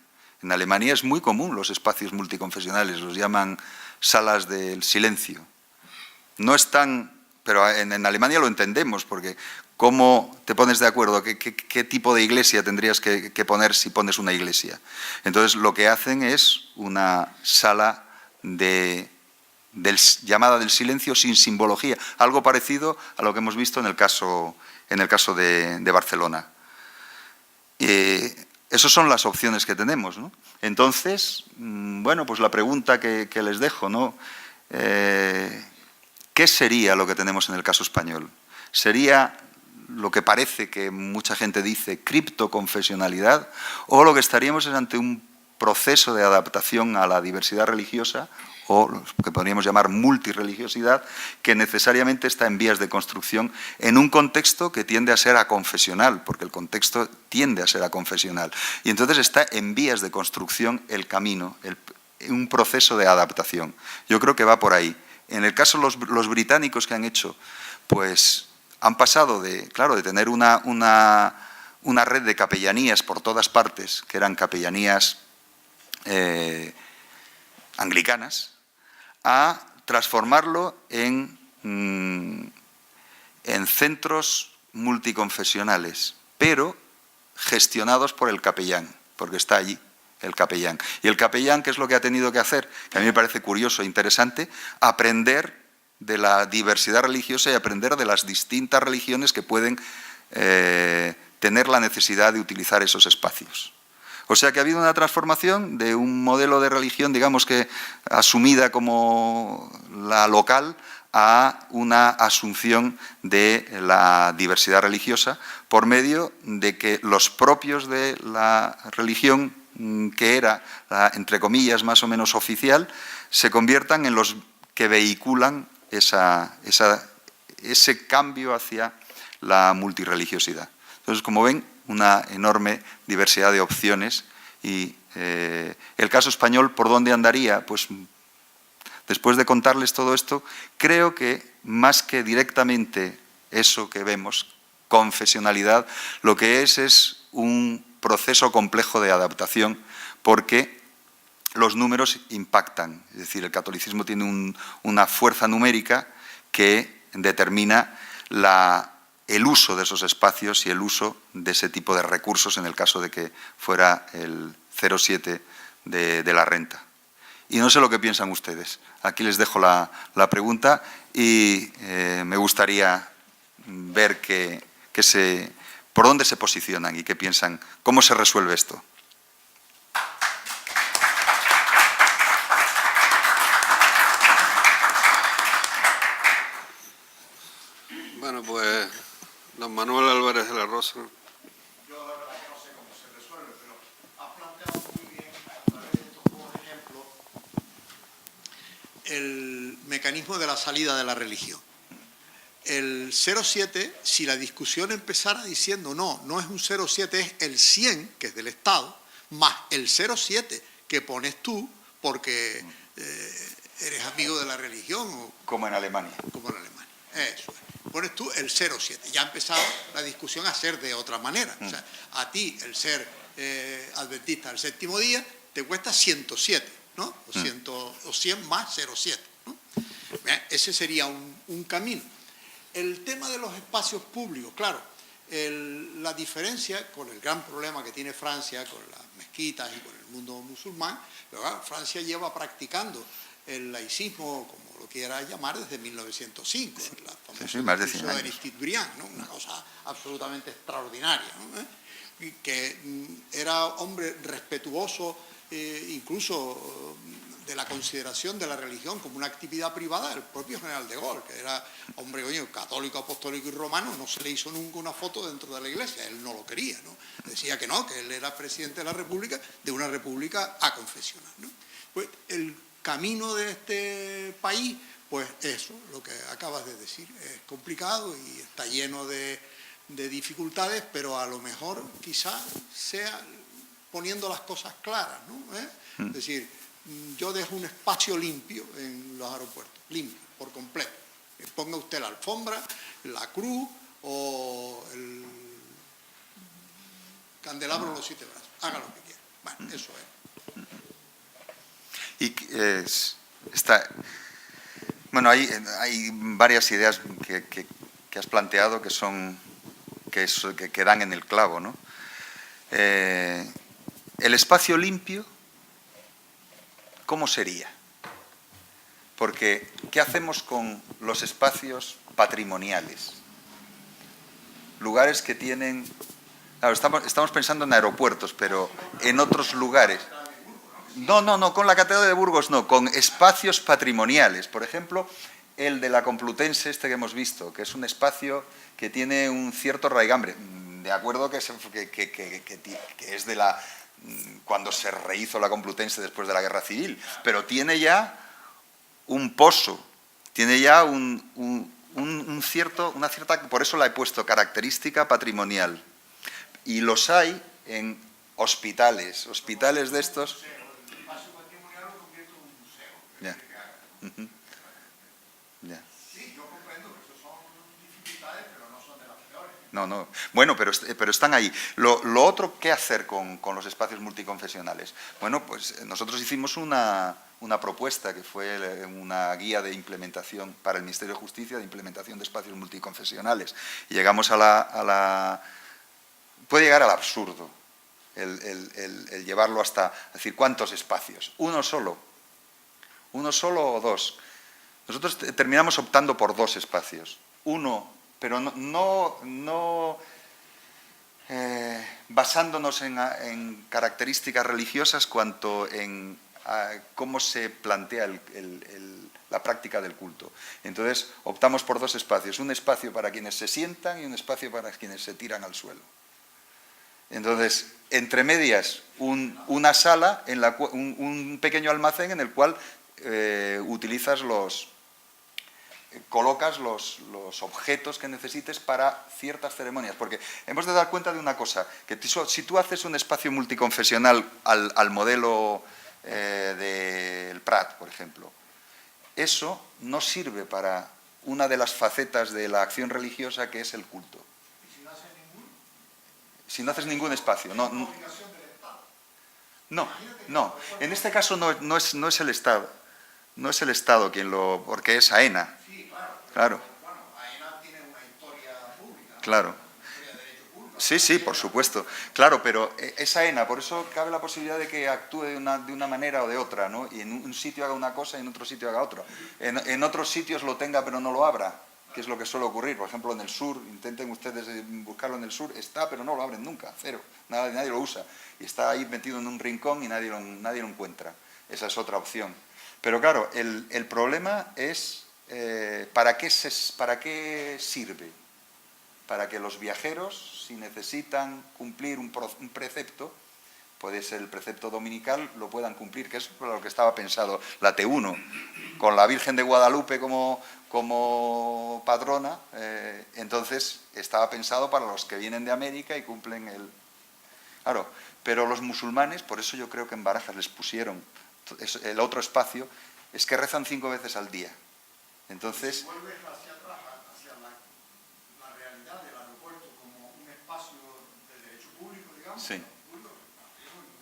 En Alemania es muy común los espacios multiconfesionales, los llaman salas del silencio. No están, pero en Alemania lo entendemos, porque ¿cómo te pones de acuerdo? ¿Qué tipo de iglesia tendrías que poner si pones una iglesia? Entonces lo que hacen es una sala llamada del silencio sin simbología, algo parecido a lo que hemos visto en el caso de Barcelona. Esas son las opciones que tenemos, ¿no? Entonces, bueno, pues la pregunta que les dejo, ¿no? ¿Qué sería lo que tenemos en el caso español? ¿Sería lo que parece que mucha gente dice criptoconfesionalidad, o lo que estaríamos es ante un proceso de adaptación a la diversidad religiosa, o lo que podríamos llamar multirreligiosidad, que necesariamente está en vías de construcción en un contexto que tiende a ser aconfesional, porque el contexto tiende a ser aconfesional. Y entonces está en vías de construcción el camino, un proceso de adaptación. Yo creo que va por ahí. En el caso de los británicos que han hecho, pues han pasado de tener una red de capellanías por todas partes, que eran capellanías anglicanas, a transformarlo en centros multiconfesionales, pero gestionados por el capellán, porque está allí el capellán. Y el capellán, ¿qué es lo que ha tenido que hacer? Que a mí me parece curioso e interesante, aprender de la diversidad religiosa y aprender de las distintas religiones que pueden tener la necesidad de utilizar esos espacios. O sea que ha habido una transformación de un modelo de religión, digamos que asumida como la local, a una asunción de la diversidad religiosa por medio de que los propios de la religión que era, entre comillas, más o menos oficial, se conviertan en los que vehiculan ese cambio hacia la multirreligiosidad. Entonces, como ven, una enorme diversidad de opciones y el caso español, ¿por dónde andaría? Pues después de contarles todo esto, creo que más que directamente eso que vemos, confesionalidad, lo que es un proceso complejo de adaptación, porque los números impactan. Es decir, el catolicismo tiene una fuerza numérica que determina el uso de esos espacios y el uso de ese tipo de recursos en el caso de que fuera el 0,7 de la renta. Y no sé lo que piensan ustedes. Aquí les dejo la pregunta y me gustaría ver por dónde se posicionan y qué piensan, cómo se resuelve esto. Bueno, pues don Manuel Álvarez de la Rosa. Yo la verdad que no sé cómo se resuelve, pero ha planteado muy bien a través de estos dos ejemplos el mecanismo de la salida de la religión. El 0,7, si la discusión empezara diciendo no es un 0,7, es el 100, que es del Estado, más el 0,7 que pones tú porque eres amigo de la religión. Como en Alemania. Como en Alemania, eso es. Pones tú el 0,7. Ya ha empezado la discusión a ser de otra manera. O sea, a ti el ser adventista al séptimo día te cuesta 107, ¿no? O 100 más 0,7, ¿no? Ese sería un camino. El tema de los espacios públicos, claro, la diferencia con el gran problema que tiene Francia, con la mezquitas y con el mundo musulmán, pero claro, Francia lleva practicando el laicismo, como lo quiera llamar, desde 1905, la famosa más de 100 discurso de años. Aristide Briand, ¿no? Una cosa absolutamente extraordinaria, ¿no? Y que era hombre respetuoso, incluso de la consideración de la religión como una actividad privada del propio general de Gaulle, que era hombre católico, apostólico y romano. No se le hizo nunca una foto dentro de la iglesia, él no lo quería, ¿no? Decía que no, que él era presidente de la República, de una república aconfesional, ¿no? Pues el camino de este país, pues eso, lo que acabas de decir, es complicado y está lleno de dificultades, pero a lo mejor quizás sea poniendo las cosas claras, ¿no? Es decir, yo dejo un espacio limpio en los aeropuertos, limpio, por completo. Ponga usted la alfombra, la cruz o el candelabro en los 7 brazos, haga lo que quiera. Bueno, eso es. Y bueno, hay varias ideas que has planteado que dan en el clavo, ¿no? El espacio limpio, ¿cómo sería? Porque, ¿qué hacemos con los espacios patrimoniales? Lugares que tienen... Claro, estamos pensando en aeropuertos, pero en otros lugares... No, con la Catedral de Burgos no, con espacios patrimoniales. Por ejemplo, el de la Complutense, que hemos visto, que es un espacio que tiene un cierto raigambre. De acuerdo que es de la... cuando se rehizo la Complutense después de la Guerra Civil, pero tiene ya un pozo, tiene ya una cierta... Por eso la he puesto característica patrimonial. Y los hay en hospitales de estos... Ya. Ya. Sí, yo comprendo que eso son dificultades, pero no son de las peores. No. Bueno, pero están ahí. Lo otro, ¿qué hacer con los espacios multiconfesionales? Bueno, pues nosotros hicimos una propuesta que fue una guía de implementación para el Ministerio de Justicia de implementación de espacios multiconfesionales. Y llegamos puede llegar al absurdo el llevarlo hasta decir ¿cuántos espacios? ¿Uno solo o dos? Nosotros terminamos optando por 2 espacios. Uno, pero no basándonos en características religiosas cuanto en cómo se plantea la práctica del culto. Entonces optamos por 2 espacios. Un espacio para quienes se sientan y un espacio para quienes se tiran al suelo. Entonces, entre medias, una sala, un pequeño almacén en el cual colocas los objetos que necesites para ciertas ceremonias, porque hemos de dar cuenta de una cosa, que si tú haces un espacio multiconfesional al modelo del Prat, por ejemplo, eso no sirve para una de las facetas de la acción religiosa que es el culto. ¿Y si no haces ninguno? Si no haces ningún espacio, no. Obligación del Estado. No. En este caso no es el Estado. No es el Estado porque es AENA. Sí, claro. Claro. Bueno, AENA tiene una historia pública, ¿no? Claro. Una historia de derecho público. Sí, por supuesto. Claro, pero es AENA, por eso cabe la posibilidad de que actúe de una manera o de otra, ¿no? Y en un sitio haga una cosa y en otro sitio haga otra. En otros sitios lo tenga pero no lo abra, que es lo que suele ocurrir. Por ejemplo, en el sur, intenten ustedes buscarlo en el sur, está pero no lo abren nunca, cero. Nadie lo usa. Y está ahí metido en un rincón y nadie lo encuentra. Esa es otra opción. Pero claro, el problema es ¿para qué sirve? Para que los viajeros, si necesitan cumplir un precepto, puede ser el precepto dominical, lo puedan cumplir, que es para lo que estaba pensado la T1, con la Virgen de Guadalupe como patrona, entonces estaba pensado para los que vienen de América y cumplen Claro, pero los musulmanes, por eso yo creo que en Barajas les pusieron el otro espacio, es que rezan 5 veces al día. Entonces... Si vuelves hacia atrás, hacia la realidad del aeropuerto como un espacio de derecho público, digamos, Sí. no hay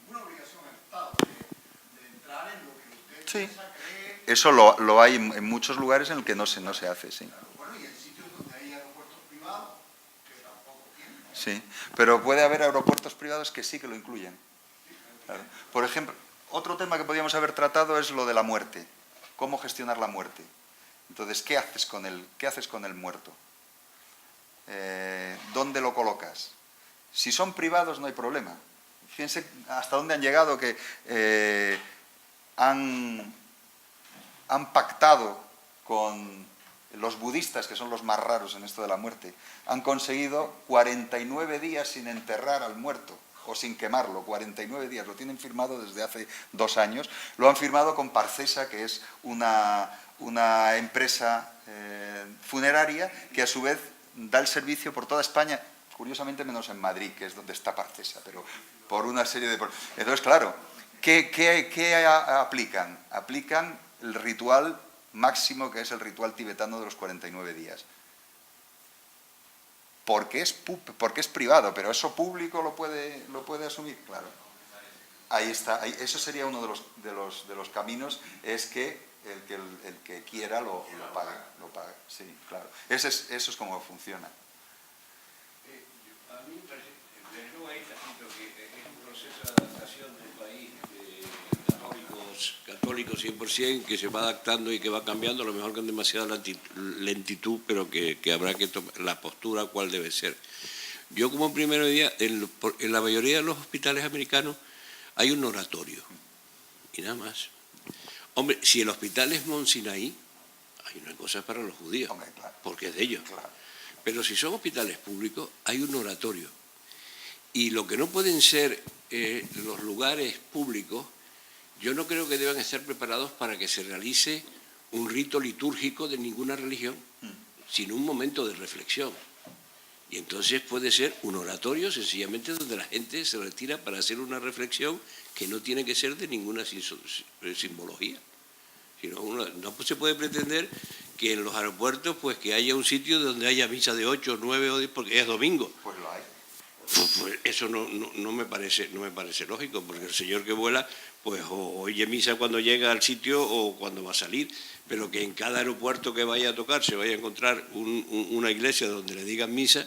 ninguna obligación del Estado de entrar en lo que usted Sí. piensa, cree. Eso lo hay en muchos lugares en el que no se hace, sí. Bueno, y en sitios donde hay aeropuertos privados, que tampoco tienen. Sí, pero puede haber aeropuertos privados que sí que lo incluyen. Claro. Por ejemplo, otro tema que podríamos haber tratado es lo de la muerte. ¿Cómo gestionar la muerte? Entonces, ¿qué haces con el muerto? ¿Dónde lo colocas? Si son privados no hay problema. Fíjense hasta dónde han llegado, que han pactado con los budistas, que son los más raros en esto de la muerte. Han conseguido 49 días sin enterrar al muerto o sin quemarlo, 49 días. Lo tienen firmado desde hace 2 años. Lo han firmado con Parcesa, que es una empresa funeraria que a su vez da el servicio por toda España, curiosamente menos en Madrid, que es donde está Parcesa, pero por una serie de... Entonces, claro, ¿qué aplican? Aplican el ritual máximo, que es el ritual tibetano de los 49 días. Porque es privado, pero eso público lo puede asumir, claro. Ahí está, eso sería uno de los caminos, es que el que quiera lo pague, sí, claro. Eso es como funciona. A mí me parece, desde luego ahí está escrito que es un proceso de adaptación del país de católicos 100%, que se va adaptando y que va cambiando, a lo mejor con demasiada lentitud, pero que habrá que tomar la postura cuál debe ser. Yo como primero día, en la mayoría de los hospitales americanos hay un oratorio y nada más. Hombre, si el hospital es Mont Sinaí, hay una cosa para los judíos, Hombre, claro, porque es de ellos. claro. Pero si son hospitales públicos, hay un oratorio. Y lo que no pueden ser los lugares públicos, yo no creo que deban estar preparados para que se realice un rito litúrgico de ninguna religión, sino un momento de reflexión. Y entonces puede ser un oratorio sencillamente donde la gente se retira para hacer una reflexión que no tiene que ser de ninguna simbología. Sino no se puede pretender que en los aeropuertos pues que haya un sitio donde haya misa de 8, 9 o 10 porque es domingo. Pues lo hay. Pues eso no me parece lógico, porque el señor que vuela pues o oye misa cuando llega al sitio o cuando va a salir, pero que en cada aeropuerto que vaya a tocar se vaya a encontrar una iglesia donde le digan misa,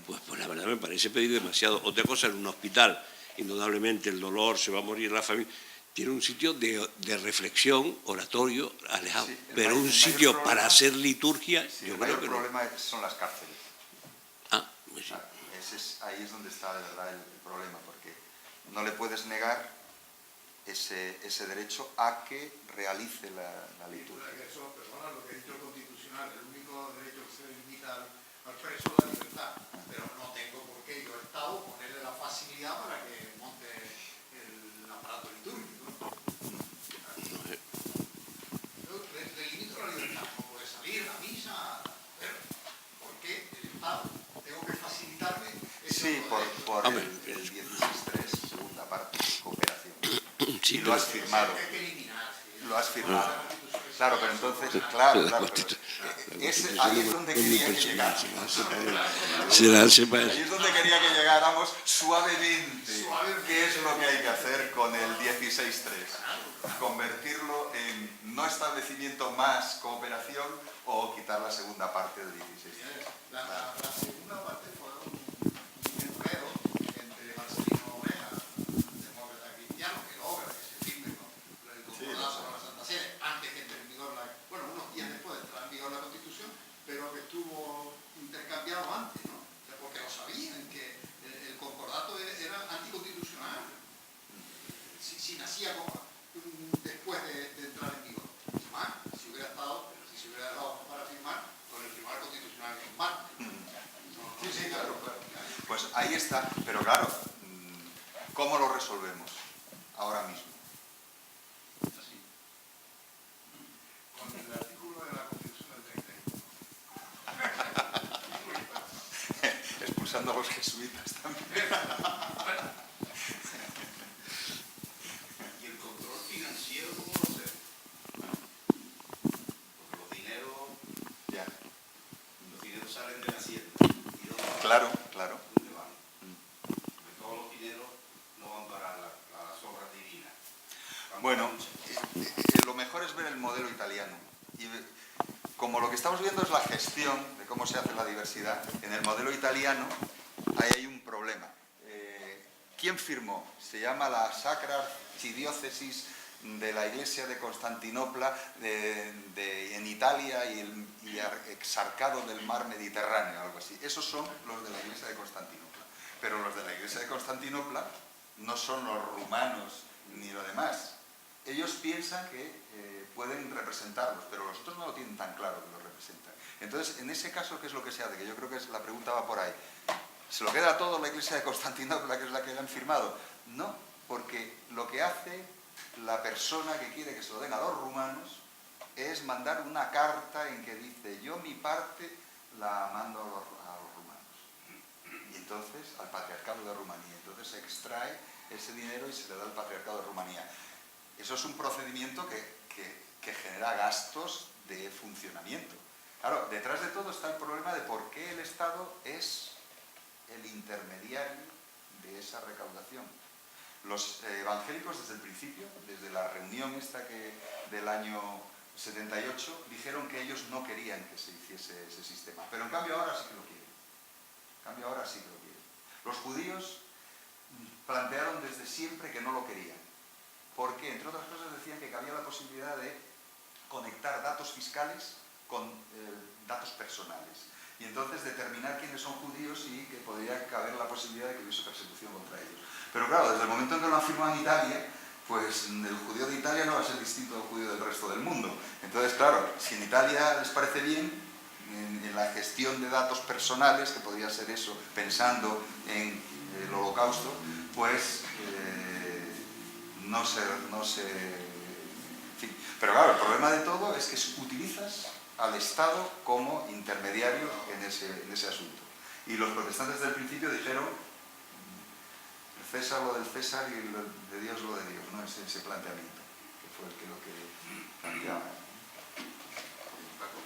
pues la verdad me parece pedir demasiado. Otra cosa, en un hospital, indudablemente el dolor, se va a morir la familia, tiene un sitio de reflexión, oratorio, alejado, Sí, pero un sitio para hacer liturgia, Sí, yo el creo mayor que no. problema son las cárceles. Pues sí. Ahí es donde está de verdad el problema, porque no le puedes negar ese derecho a que realice la liturgia. Eso, perdona, lo que ha dicho el Constitucional, el único derecho que se le limita al preso es la libertad, pero no tengo por qué yo, Estado, ponerle la facilidad para que monte el aparato litúrgico. Yo le limito la libertad, no puede salir a misa, pero ¿por qué el Estado tengo que facilitarme ese Sí, por el 16.3, segunda parte, cooperación. Sí, Y lo has firmado. hay que eliminar. Lo has firmado. Claro, pero entonces, claro. Pero ahí es donde quería que llegáramos. Ahí es donde quería que llegáramos suavemente. ¿Qué es lo que hay que hacer con el 16.3? Convertirlo en no establecimiento más cooperación o quitar la segunda parte del 16.3. La segunda parte fue un enredo entre Marcelino Oreja, demócrata cristiano, que logra que se firme el concordato con la Santa Sede antes que entre en vigor unos días después de entrar en vigor la Constitución, pero que estuvo intercambiado antes, ¿no? O sea, porque lo sabían que el concordato era anticonstitucional. Si nacía después de entrar en vigor. Más, si hubiera dado para firmar con el Tribunal Constitucional en marcha. Sí, claro. Pues ahí está. Pero claro, ¿cómo lo resolvemos ahora mismo? Así. Con el artículo de la Constitución del 31. Expulsando a los jesuitas también. ¿Y el control financiero cómo lo hacemos? Porque los dineros salen de la hacienda. ¿Y dónde van? Claro. ¿Dónde van? Porque todos los dineros no van para las obras divinas. Bueno, lo mejor es ver el modelo italiano. Y como lo que estamos viendo es la gestión de cómo se hace la diversidad, en el modelo italiano ahí hay un problema. ¿quién firmó? Se llama la Sacra Archidiócesis de la Iglesia de Constantinopla en Italia y el exarcado del mar Mediterráneo, algo así. Esos son los de la Iglesia de Constantinopla. Pero los de la Iglesia de Constantinopla no son los rumanos ni lo demás. Ellos piensan que pueden representarlos, pero los otros no lo tienen tan claro que los representan. Entonces, en ese caso, ¿qué es lo que se hace? Que yo creo que la pregunta va por ahí. ¿Se lo queda todo la Iglesia de Constantinopla, que es la que le han firmado? No, porque lo que hace la persona que quiere que se lo den a los rumanos es mandar una carta en que dice: yo mi parte la mando a los rumanos. Y entonces al Patriarcado de Rumanía. Entonces se extrae ese dinero y se le da al Patriarcado de Rumanía. Eso es un procedimiento que genera gastos de funcionamiento. Claro, detrás de todo está el problema de por qué el Estado es el intermediario de esa recaudación. Los evangélicos desde el principio, desde la reunión esta del año 78, dijeron que ellos no querían que se hiciese ese sistema, pero en cambio ahora sí que lo quieren. Los judíos plantearon desde siempre que no lo querían, porque entre otras cosas decían que había la posibilidad de conectar datos fiscales con datos personales, y entonces determinar quiénes son judíos y que podría caber la posibilidad de que hubiese persecución contra ellos. Pero claro, desde el momento en que lo han firmado en Italia, pues el judío de Italia no va a ser distinto al judío del resto del mundo. Entonces, claro, si en Italia les parece bien, en la gestión de datos personales, que podría ser eso, pensando en el Holocausto, pues no se en fin. Pero claro, el problema de todo es que utilizas al Estado como intermediario en ese asunto. Y los protestantes del principio dijeron: César lo del César y lo de Dios lo de Dios, ¿no? Ese planteamiento, que fue lo que planteaba. Paco,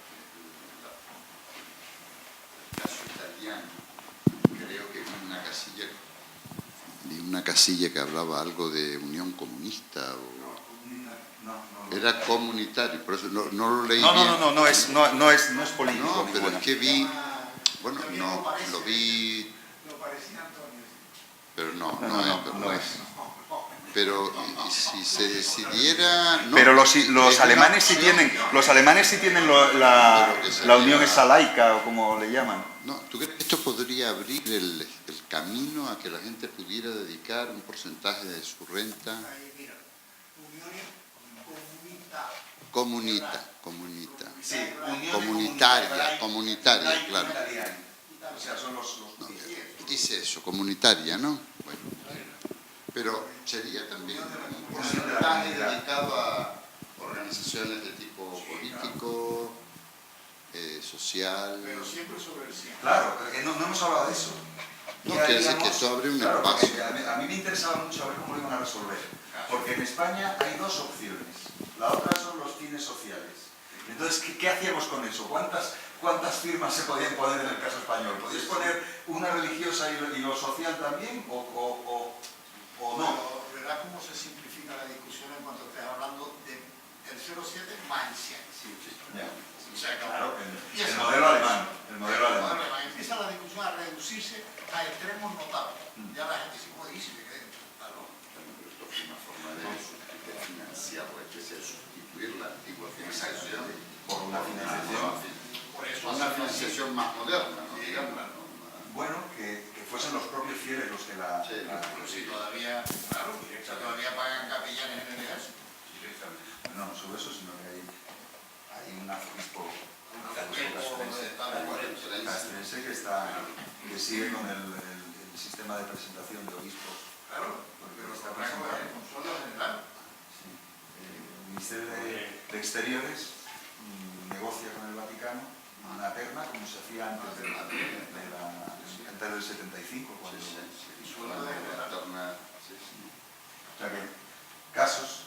el caso italiano, creo que vi una casilla que hablaba algo de Unión Comunista o... No. Era comunitario, por eso no lo leí No, bien. no es político. No, pero ninguna. es que vi, bueno, no, lo vi, pero no es. Pero si se decidiera... No, pero los alemanes sí tienen, la unión esa laica, o como le llaman. No, ¿tú crees que esto podría abrir el camino a que la gente pudiera dedicar un porcentaje de su renta? Comunitaria, claro. O sea, son los No, dice eso, comunitaria, ¿no? Bueno, pero sería también un porcentaje dedicado a organizaciones de tipo político, social. Pero siempre sobre el 100. Claro, no hemos hablado de eso. No, quiere decir que esto abre un claro, espacio. A mí me interesaba mucho ver cómo lo iban a resolver. Porque en España hay dos opciones. La otra son los fines sociales. Entonces, ¿qué hacíamos con eso? ¿Cuántas firmas se podían poner en el caso español? ¿Podíais poner una religiosa y lo social también o no? ¿Verdad cómo se simplifica la discusión en cuanto estés hablando del 07 más el 100? Ya. O sea, Claro, el modelo alemán. Empieza la discusión a reducirse a extremos notables. Ya la gente dice, ¿cómo dice? Claro. Esto es una forma de financiar, o es decir, sustituir la antigua financiación Por una financiación. Por eso una financiación más moderna, ¿no? Digamos, ¿no? Bueno, que fuesen los propios fieles los que la... Sí, Pero si todavía, claro, todavía pagan capellanes en el ejército. No solo eso, sino que hay un arzobispo castrense que sigue con el sistema de presentación de obispos. Claro, Porque pero está los rangos presentado. son los generales. Sí. El Ministerio de Exteriores negocia con el Vaticano una terna como se hacía antes del 75, cuando... O sea que, casos.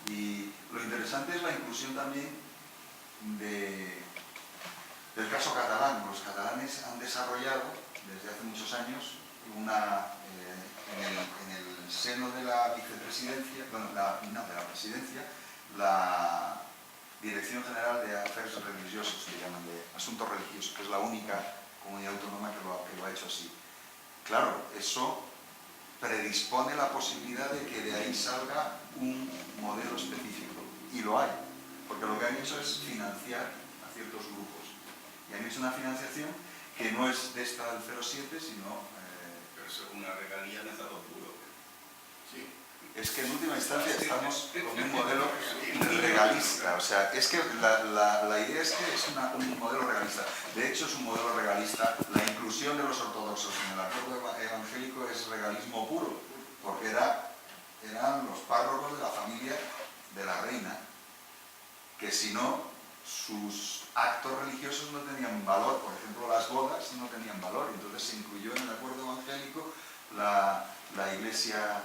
Y lo interesante es la inclusión también del caso catalán. Los catalanes han desarrollado desde hace muchos años en el seno de la vicepresidencia, de la presidencia, la Dirección General de Afers Religiosos, que llaman de Asuntos Religiosos, que es la única comunidad autónoma que lo ha hecho así. Claro, eso predispone la posibilidad de que de ahí salga un modelo específico. Y lo hay, porque lo que han hecho es financiar a ciertos grupos. Y han hecho una financiación que no es de esta del 07, sino... Pero eso es una regalía en estado puro. Sí. Es que en última instancia estamos con un modelo regalista. O sea, es que la idea es que es un modelo regalista. De hecho, es un modelo regalista. La inclusión de los ortodoxos en el acuerdo evangélico es regalismo puro, porque eran los párrocos de la familia de la reina, que si no, sus actos religiosos no tenían valor. Por ejemplo, las bodas no tenían valor. Entonces se incluyó en el acuerdo evangélico la iglesia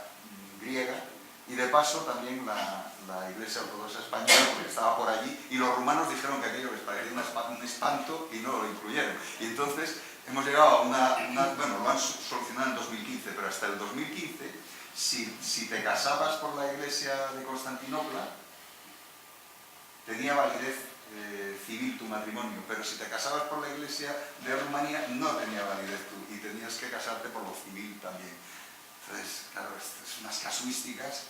griega y de paso también la iglesia ortodoxa española, porque estaba por allí, y los rumanos dijeron que aquello les parecía un espanto y no lo incluyeron. Y entonces hemos llegado a bueno, lo han solucionado en 2015, pero hasta el 2015, si te casabas por la iglesia de Constantinopla, tenía validez civil tu matrimonio, pero si te casabas por la iglesia de Rumanía no tenía validez tú y tenías que casarte por lo civil también. Entonces, claro, es unas casuísticas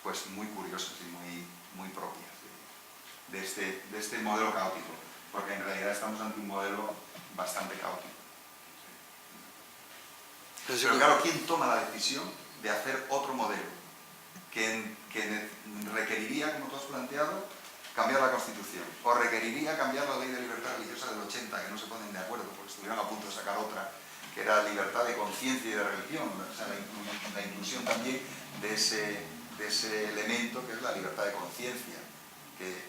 pues muy curiosas y muy propias de este modelo caótico, porque en realidad estamos ante un modelo bastante caótico. Pero claro, ¿quién toma la decisión de hacer otro modelo que requeriría, como tú has planteado, cambiar la Constitución, o requeriría cambiar la Ley de Libertad Religiosa del 80, que no se ponen de acuerdo porque estuvieron a punto de sacar otra, que era libertad de conciencia y de religión, o sea, la inclusión también de ese elemento que es la libertad de conciencia, que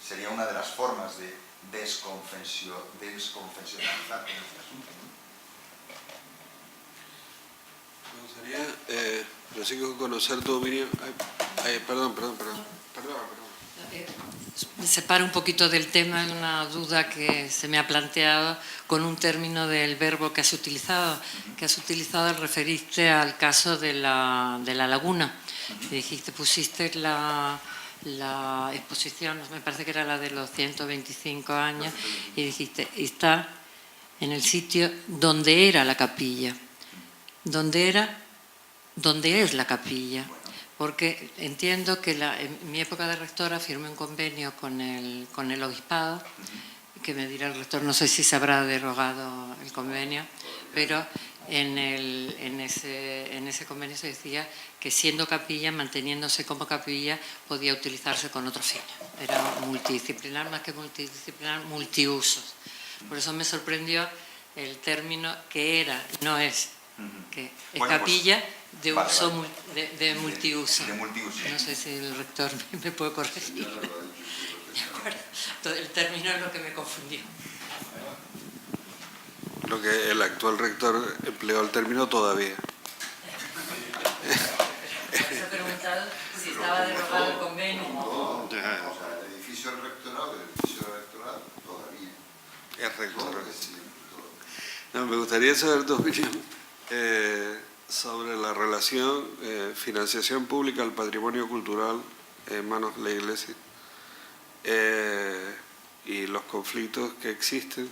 sería una de las formas de desconfesionalizar este asunto, ¿no? Me gustaría, Francisco, conocer tu opinión. Perdón. Me separo un poquito del tema en una duda que se me ha planteado con un término del verbo que has utilizado al referirte al caso de la laguna. Dijiste, pusiste la exposición, me parece que era la de los 125 años, y dijiste, está en el sitio donde era la capilla. ¿Dónde es la capilla? Porque entiendo que en mi época de rectora firmé un convenio con el obispado, que me dirá el rector, no sé si se habrá derogado el convenio, pero en ese convenio se decía que siendo capilla, manteniéndose como capilla, podía utilizarse con otros fines. Era multidisciplinar, más que multidisciplinar, multiusos. Por eso me sorprendió el término que era, no es, que es Bueno, capilla pues, de uso de multiuso. De multiuso. No sé si el rector me puede corregir. De acuerdo. Entonces, el término es lo que me confundió. Lo que el actual rector empleó el término todavía. Por eso he preguntado si estaba derogado el convenio. No, o sea, el edificio del rectorado todavía. Es rector. Todo es siempre, todo. No, me gustaría saber tu opinión sobre la relación financiación pública al patrimonio cultural en manos de la Iglesia y los conflictos que existen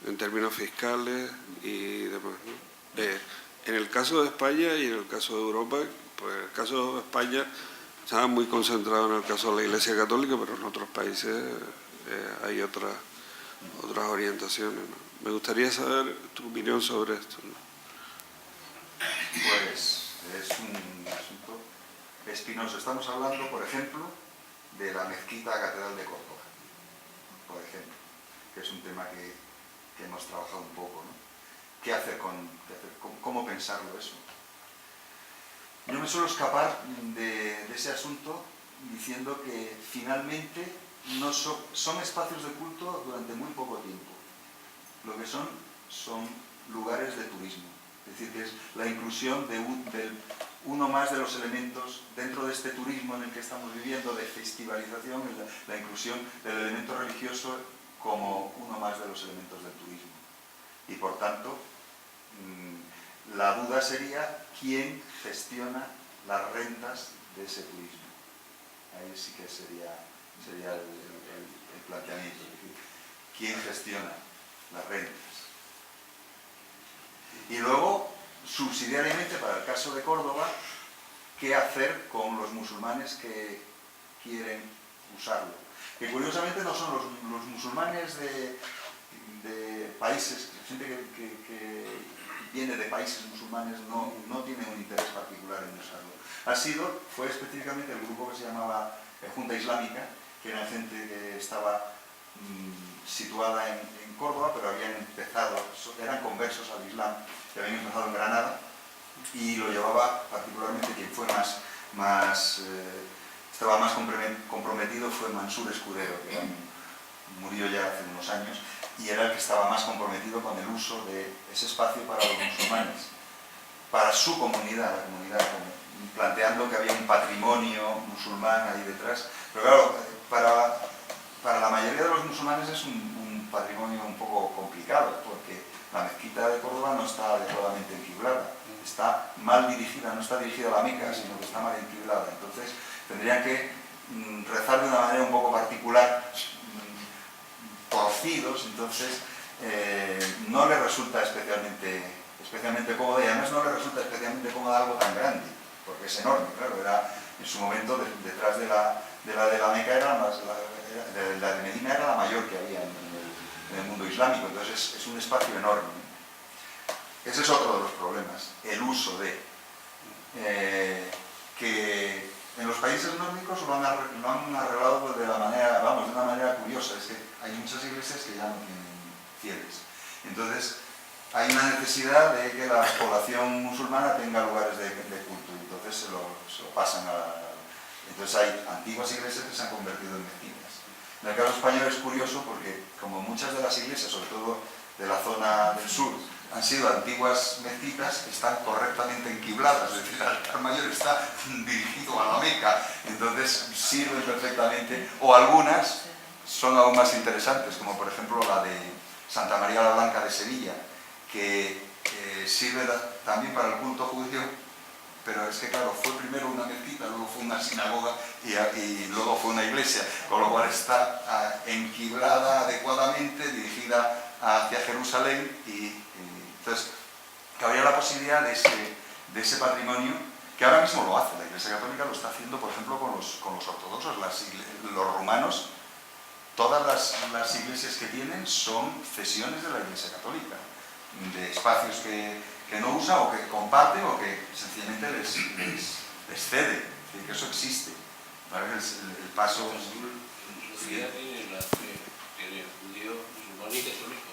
en términos fiscales y demás, ¿no? En el caso de España y en el caso de Europa, pues en el caso de España estaba muy concentrado en el caso de la Iglesia Católica, pero en otros países hay otras orientaciones, ¿no? Me gustaría saber tu opinión sobre esto, ¿no? Pues es un asunto espinoso. Estamos hablando, por ejemplo, de la mezquita Catedral de Córdoba, por ejemplo, que es un tema que hemos trabajado un poco, ¿no? ¿Qué hacer cómo pensarlo eso? Yo me suelo escapar de ese asunto diciendo que finalmente no son espacios de culto durante muy poco tiempo. Lo que son lugares de turismo. Es decir, que es la inclusión de uno más de los elementos dentro de este turismo en el que estamos viviendo, de festivalización, la inclusión del elemento religioso como uno más de los elementos del turismo. Y por tanto, la duda sería quién gestiona las rentas de ese turismo. Ahí sí que sería el planteamiento. Es decir, ¿quién gestiona las rentas? Y luego subsidiariamente, para el caso de Córdoba, qué hacer con los musulmanes que quieren usarlo. Que curiosamente no son los musulmanes de países, gente que viene de países musulmanes no tiene un interés particular en usarlo. Fue específicamente el grupo que se llamaba Junta Islámica, que era gente que estaba situada en Córdoba, pero habían empezado, eran conversos al Islam, que habían empezado en Granada, y lo llevaba particularmente quien fue estaba más comprometido fue Mansur Escudero, que murió ya hace unos años, y era el que estaba más comprometido con el uso de ese espacio para los musulmanes, para su comunidad, la comunidad, planteando que había un patrimonio musulmán ahí detrás. Pero claro, para la mayoría de los musulmanes es un patrimonio un poco complicado, porque la mezquita de Córdoba no está adecuadamente enquiblada, está mal dirigida, no está dirigida a la Meca, sino que está mal enquiblada. Entonces tendrían que rezar de una manera un poco particular, torcidos, entonces no les resulta especialmente cómodo, y además no les resulta especialmente cómodo algo tan grande, porque es enorme, claro, era en su momento detrás de la Meca, la de Medina era la mayor que había en el mundo islámico, entonces es un espacio enorme. Ese es otro de los problemas, el uso de que en los países nórdicos lo han arreglado de una manera curiosa, es que hay muchas iglesias que ya no tienen fieles. Entonces, hay una necesidad de que la población musulmana tenga lugares de culto, y entonces se lo pasan Entonces hay antiguas iglesias que se han convertido en mezquitas. En el caso español es curioso porque, como muchas de las iglesias, sobre todo de la zona del sur, han sido antiguas mezquitas, están correctamente enquibladas, es decir, el altar mayor está dirigido a la Meca, entonces sirven perfectamente, o algunas son aún más interesantes, como por ejemplo la de Santa María la Blanca de Sevilla, que sirve también para el culto judío, pero es que claro, fue primero una mezquita, luego fue una sinagoga y luego fue una iglesia, con lo cual está enquiblada adecuadamente, dirigida hacia Jerusalén, y entonces cabría la posibilidad de ese patrimonio, que ahora mismo lo hace, la Iglesia Católica lo está haciendo, por ejemplo, con los ortodoxos, los rumanos. Todas las iglesias que tienen son cesiones de la Iglesia Católica, de espacios que no usa o que comparte o que sencillamente les cede, es decir, que eso existe. ¿Vale? El paso... Rusia tiene judío, musulmán y católico.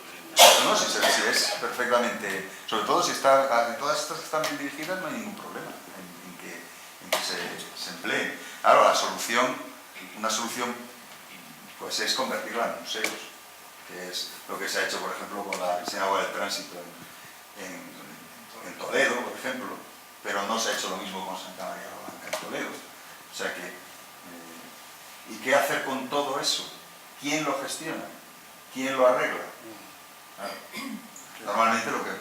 No, si es perfectamente... Sobre todo si está... Todas estas que están bien dirigidas no hay ningún problema en que se empleen. Claro, una solución pues es convertirla en museos, que es lo que se ha hecho, por ejemplo, con la Sinagoga del Tránsito en Toledo, por ejemplo, pero no se ha hecho lo mismo con Santa María la Blanca en Toledo. O sea que... ¿y qué hacer con todo eso? ¿Quién lo gestiona? ¿Quién lo arregla? Normalmente lo que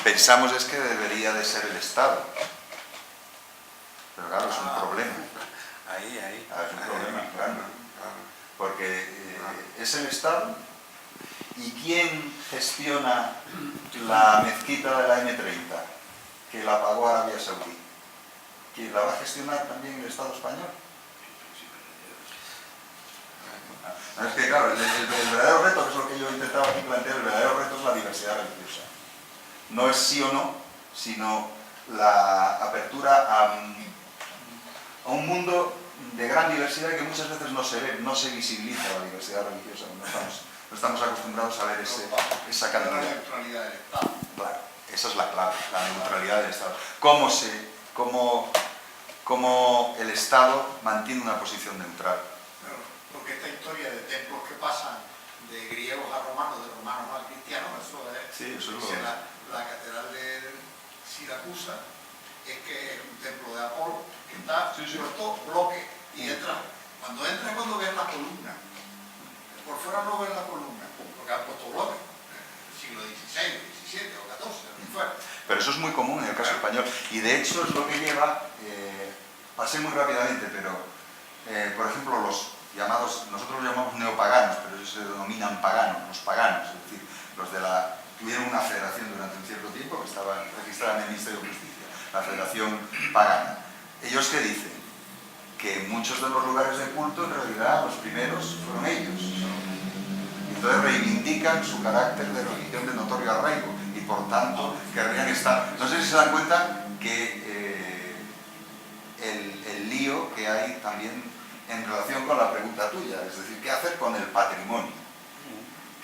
pensamos es que debería de ser el Estado, pero claro, es un problema. Es un problema, claro, porque es el Estado. ¿Y quién gestiona la mezquita de la M30, que la pagó Arabia Saudí? ¿Quién la va a gestionar también el Estado español? Es que claro, el verdadero reto, que es lo que yo intentaba aquí plantear, el verdadero reto es la diversidad religiosa. No es sí o no, sino la apertura a un mundo de gran diversidad que muchas veces no se ve, no se visibiliza la diversidad religiosa. No estamos acostumbrados a ver esa cantidad. La neutralidad del Estado. Claro, esa es la clave, la neutralidad del Estado. Cómo el Estado mantiene una posición neutral. Porque esta historia de templos que pasan de griegos a romanos, de romanos a cristianos, eso es. Sí, eso es lo dice la catedral de Siracusa, es que es un templo de Apolo, que está puesto bloque, y cuando entras cuando ves la columna, por fuera no ves la columna, porque han puesto bloques, siglo XVI, XVII o XIV, lo que fuera. Pero eso es muy común en el caso español, y de hecho es lo que lleva, pasé muy rápidamente, pero por ejemplo los llamados, nosotros los llamamos neopaganos, pero ellos se denominan paganos, los paganos, es decir, los de la tuvieron una federación durante un cierto tiempo que estaba registrada en el Ministerio de Justicia, la Federación Pagana. ¿Ellos qué dicen? Que muchos de los lugares de culto, en realidad, los primeros fueron ellos. Entonces reivindican su carácter de religión de notorio arraigo y, por tanto, querrían estar... No sé si se dan cuenta que el lío que hay también en relación con la pregunta tuya, es decir, ¿qué hacer con el patrimonio?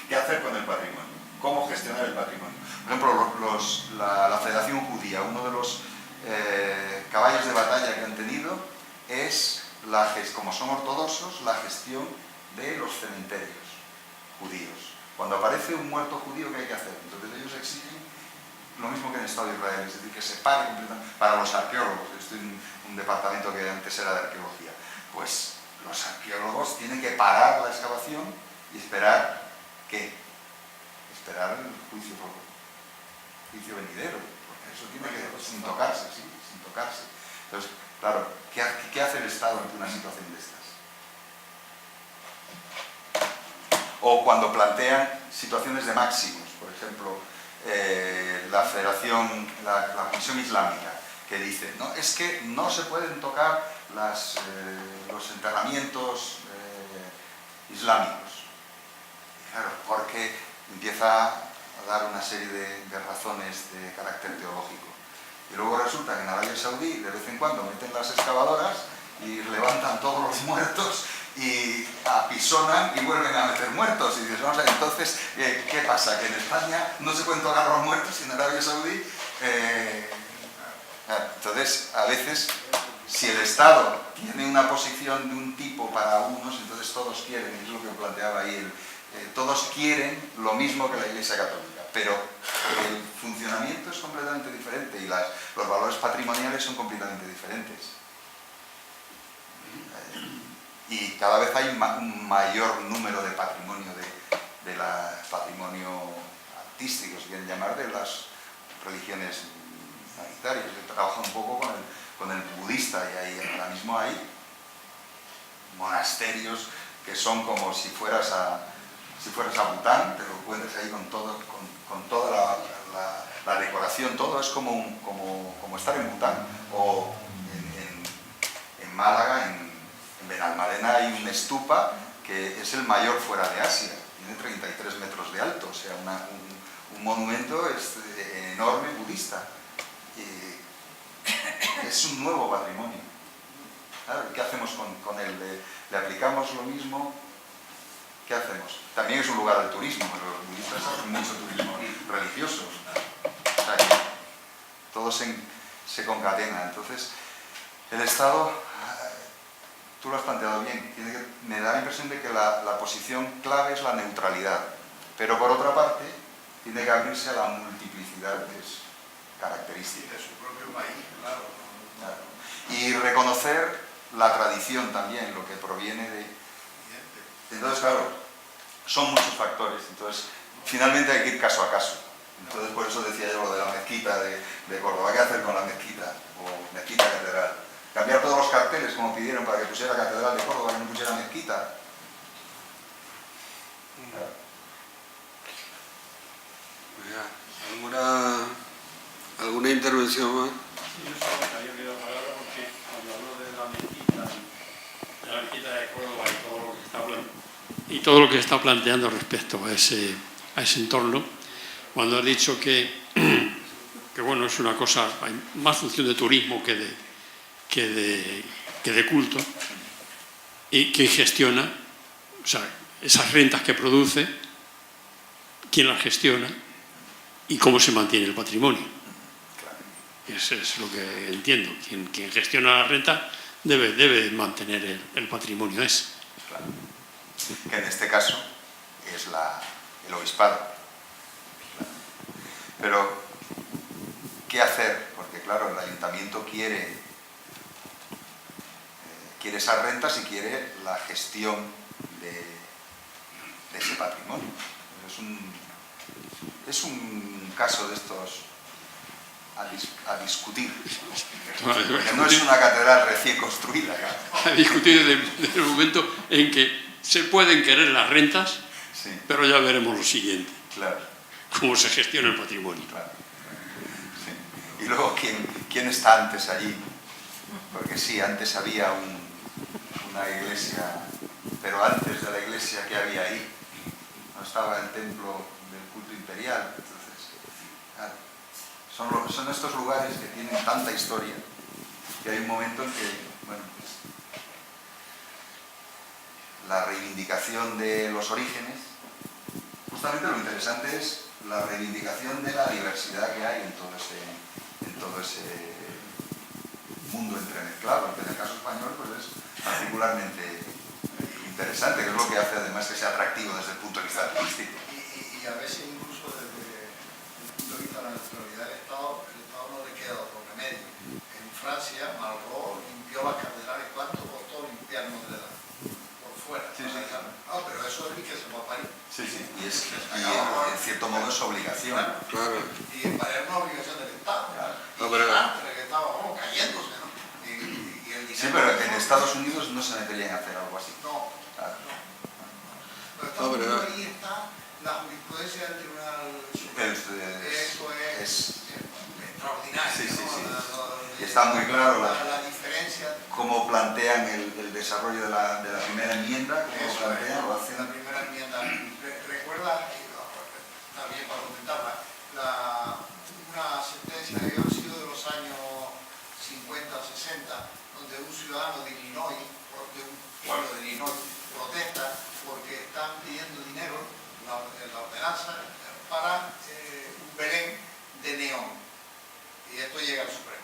¿Qué hacer con el patrimonio? ¿Cómo gestionar el patrimonio? Por ejemplo, la Federación Judía, uno de los caballos de batalla que han tenido es, como son ortodoxos, la gestión de los cementerios judíos. Cuando aparece un muerto judío, ¿qué hay que hacer? Entonces ellos exigen lo mismo que en el Estado de Israel, es decir, que se pare completamente. Para los arqueólogos, estoy en un departamento que antes era de arqueología, pues los arqueólogos tienen que parar la excavación y esperar, ¿qué? Esperar el juicio venidero, porque eso tiene que, sin tocarse, sí, sin tocarse. Entonces, claro, ¿qué hace el Estado ante una situación de estas? O cuando plantean situaciones de máximos, por ejemplo, la Federación, la Comisión Islámica, que dice, no, es que no se pueden tocar los enterramientos islámicos. Claro, porque empieza a dar una serie de razones de carácter teológico. Y luego resulta que en Arabia Saudí de vez en cuando meten las excavadoras y levantan todos los muertos y apisonan y vuelven a meter muertos. Y dices, vamos a ver, entonces, ¿qué pasa? ¿Que en España no se pueden tocar los muertos y en Arabia Saudí? Entonces, a veces, si el Estado tiene una posición de un tipo para unos, entonces todos quieren, y es lo que planteaba ahí, todos quieren lo mismo que la Iglesia Católica, pero el funcionamiento es completamente diferente y los valores patrimoniales son completamente diferentes. Y cada vez hay un mayor número de patrimonio, patrimonio artístico, si quieren llamar, de las religiones humanitarias. He trabajado un poco con el budista y ahí ahora mismo hay monasterios que son como si fueras a Bután, te lo encuentras ahí con toda la decoración, todo es como estar en Bután. O en Málaga, en Benalmádena hay un estupa que es el mayor fuera de Asia, tiene 33 metros de alto, o sea, un monumento enorme budista. Es un nuevo patrimonio. Claro, ¿qué hacemos con él? ¿Le aplicamos lo mismo? ¿Qué hacemos? También es un lugar de turismo, pero los budistas hacen mucho turismo religioso. O sea que todo se concatena. Entonces, el Estado, tú lo has planteado bien, me da la impresión de que la posición clave es la neutralidad, pero por otra parte, tiene que abrirse a la multiplicidad de características. De su propio país, claro. Y reconocer la tradición también, lo que proviene de... Entonces, claro, son muchos factores. Entonces, finalmente hay que ir caso a caso. Entonces, por eso decía yo lo de la mezquita de Córdoba. ¿Qué hacer con la mezquita? O mezquita catedral. Cambiar todos los carteles como pidieron para que pusiera Catedral de Córdoba y no pusiera mezquita. ¿Alguna intervención más? Sí, yo solo había pedido la palabra porque cuando hablo de la mezquita de Córdoba y todo lo que se está planteando respecto a ese entorno, cuando has dicho que bueno, es una cosa, hay más función de turismo que de culto, y que gestiona, o sea, esas rentas que produce, quién las gestiona y cómo se mantiene el patrimonio. Eso es lo que entiendo. Quien gestiona la renta debe mantener el patrimonio ese. Claro. Que en este caso es el obispado. Claro. Pero, ¿qué hacer? Porque, claro, el ayuntamiento quiere esas rentas y quiere la gestión de ese patrimonio. Es un caso de estos a discutir. Porque no es una catedral recién construida. Claro. A discutir desde el momento en que se pueden querer las rentas, Sí. pero ya veremos lo siguiente. Claro. cómo se gestiona el patrimonio. Claro. Sí. Y luego, ¿quién está antes allí? Porque sí, antes había una iglesia, pero antes de la iglesia que había ahí, no estaba el templo del culto imperial. Entonces, claro, son estos lugares que tienen tanta historia que hay un momento en que, bueno, pues, la reivindicación de los orígenes, justamente lo interesante es la reivindicación de la diversidad que hay en todo ese mundo entremezclado, que en el caso español pues es particularmente interesante, que es lo que hace además que sea atractivo desde el punto de vista artístico. Y a veces incluso desde el punto de vista de la neutralidad del Estado, el Estado no le queda otro remedio. En Francia, Malraux limpió las catedrales. ¿Cuánto costó limpiar Notre Dame? Por fuera. Sí, sí. No, pero eso es que se va a París. Sí, sí, y en cierto modo es obligación. Claro. Y es una obligación del Estado. Claro. Y No, pero- antes que estaba cayéndose, ¿no? Y el dinero... Sí, pero en Estados Unidos no se meterían a hacer algo así. No, Claro. Pero No, pero- ahí está la jurisprudencia del Tribunal Supremo. Eso es extraordinario. Sí, sí, ¿no? sí. Y está muy claro la diferencia. cómo plantean el desarrollo de la primera enmienda, cómo lo Eso plantean, lo es, hacen. la primera enmienda. Recuerda, está bien para comentarla, una sentencia que había sido de los años 50 o 60, donde un ciudadano de Illinois, de un pueblo de Illinois, protesta porque están pidiendo dinero, la ordenanza, para un Belén de neón. Y esto llega al Supremo.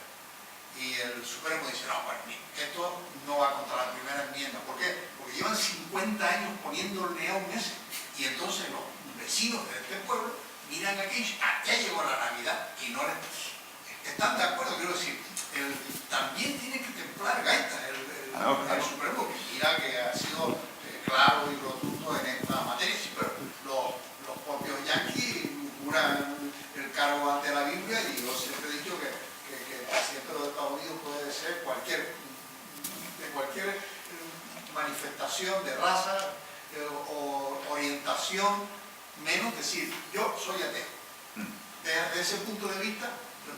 Y el Supremo dice, no, bueno, esto no va contra la primera enmienda. ¿Por qué? Porque llevan 50 años poniendo el neón ese. Y entonces los vecinos de este pueblo miran aquí y dicen, ya llegó la Navidad. Y no les... Están de acuerdo, quiero decir, también tiene que templar gaitas el Supremo, que mira que ha sido claro y rotundo en esta materia. Sí, pero los propios yanquis juran el cargo ante la Biblia, y yo siempre he dicho que el presidente de los Estados Unidos puede ser de cualquier manifestación de raza o orientación, menos decir, yo soy ateo. Desde ese punto de vista,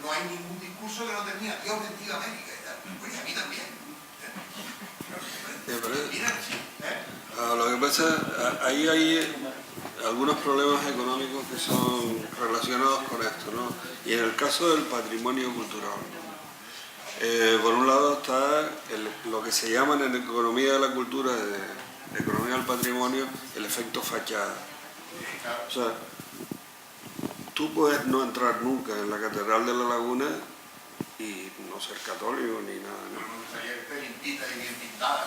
no hay ningún discurso que no termina, Dios bendiga América y tal. Pues y a mí también. Lo que pasa, ahí hay algunos problemas económicos que son relacionados con esto, ¿no? Y en el caso del patrimonio cultural, por un lado está lo que se llama en economía de la cultura, de economía del patrimonio, el efecto fachada. O sea, tú puedes no entrar nunca en la Catedral de la Laguna y no ser católico ni nada, ¿no? Me gustaría que esté limpita y bien pintada,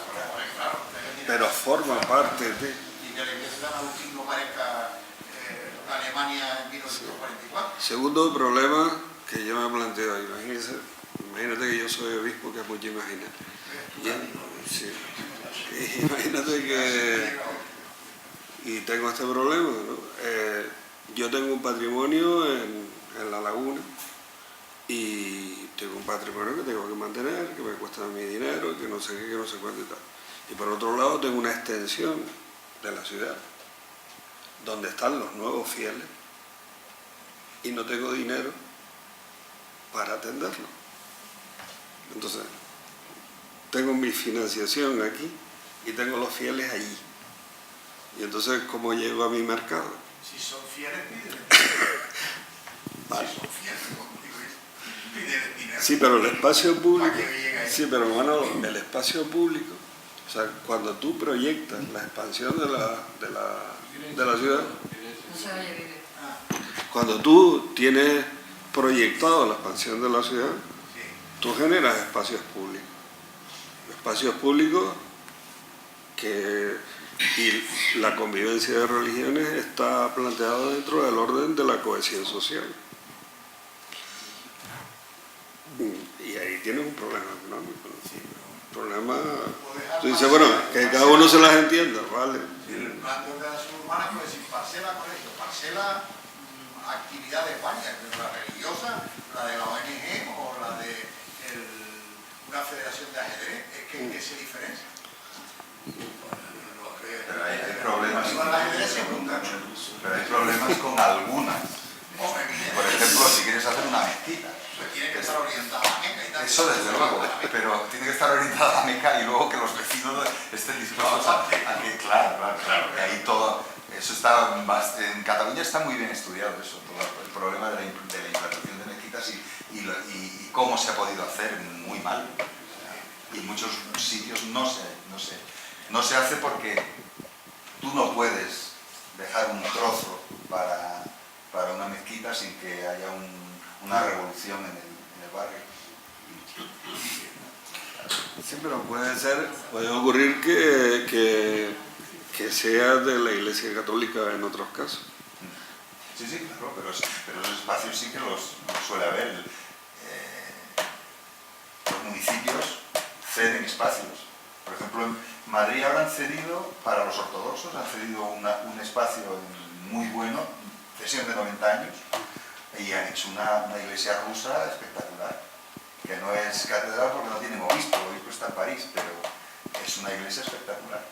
claro. Pero forma parte de... Y que la iglesia de San Agustín no parezca Alemania en 1944. Segundo problema que yo me planteo, imagínate que yo soy obispo, que es mucho imaginar. Sí. Imagínate que... Y tengo este problema, ¿no? Yo tengo un patrimonio en la laguna y tengo un patrimonio que tengo que mantener, que me cuesta mi dinero, que no sé qué, que no sé cuánto y tal. Y por otro lado tengo una extensión de la ciudad, donde están los nuevos fieles, y no tengo dinero para atenderlo. Entonces, tengo mi financiación aquí y tengo los fieles allí. Y entonces, ¿cómo llego a mi mercado? Si son fieles, pídele. Vale. Si son fieles, pídele dinero. Sí, pero el espacio público, Para que llegue ahí. sí, pero bueno, el espacio público, o sea, cuando tú proyectas la expansión de la ciudad, No se oye bien. cuando tú tienes proyectado la expansión de la ciudad, tú generas espacios públicos. Espacios públicos y la convivencia de religiones está planteada dentro del orden de la cohesión social. Y ahí tienes un problema económico, ¿no? Un problema... Tú dices, bueno, que cada uno se las entienda, ¿vale? El plan de ordenación urbana puede decir parcela colegio, parcela actividades varias, la religiosa, la de la ONG o la de una federación de ajedrez, ¿qué se diferencia? Pero hay problemas. El ajedrez se junta. Pero hay problemas con algunas. Eso desde luego, pero tiene que estar orientada a la Meca y luego que los vecinos estén dispuestos a que, claro, que ahí todo, eso está, en Cataluña está muy bien estudiado eso, todo el problema de la implantación de mezquitas y cómo se ha podido hacer muy mal. Y en muchos sitios no se hace porque tú no puedes dejar un trozo para una mezquita sin que haya una revolución en el barrio. Sí, pero puede ocurrir que sea de la Iglesia Católica en otros casos. Sí, claro, pero esos espacios sí que los suele haber. Los municipios ceden espacios. Por ejemplo, en Madrid ahora han cedido, para los ortodoxos, han cedido un espacio muy bueno, cesión de 90 años, y han hecho una iglesia rusa espectacular, que no es catedral porque no tiene obispo, el obispo está en París, pero es una iglesia espectacular.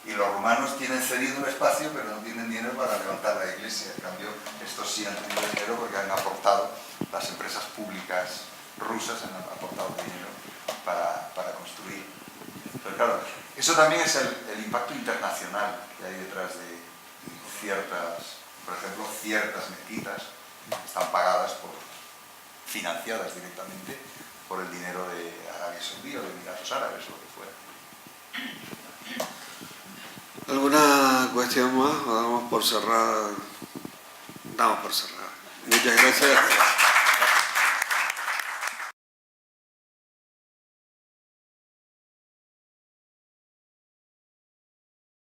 Y los rumanos tienen cedido un espacio, pero no tienen dinero para levantar la iglesia. En cambio, estos sí han tenido dinero porque han aportado, las empresas públicas rusas han aportado dinero para construir. Pero claro, eso también es el impacto internacional que hay detrás de por ejemplo, ciertas mezquitas están pagadas financiadas directamente por el dinero de Arabia Saudí o de Emiratos Árabes, lo que fuera. ¿Alguna cuestión más? ¿O damos por cerrada? Damos por cerrada. Muchas gracias.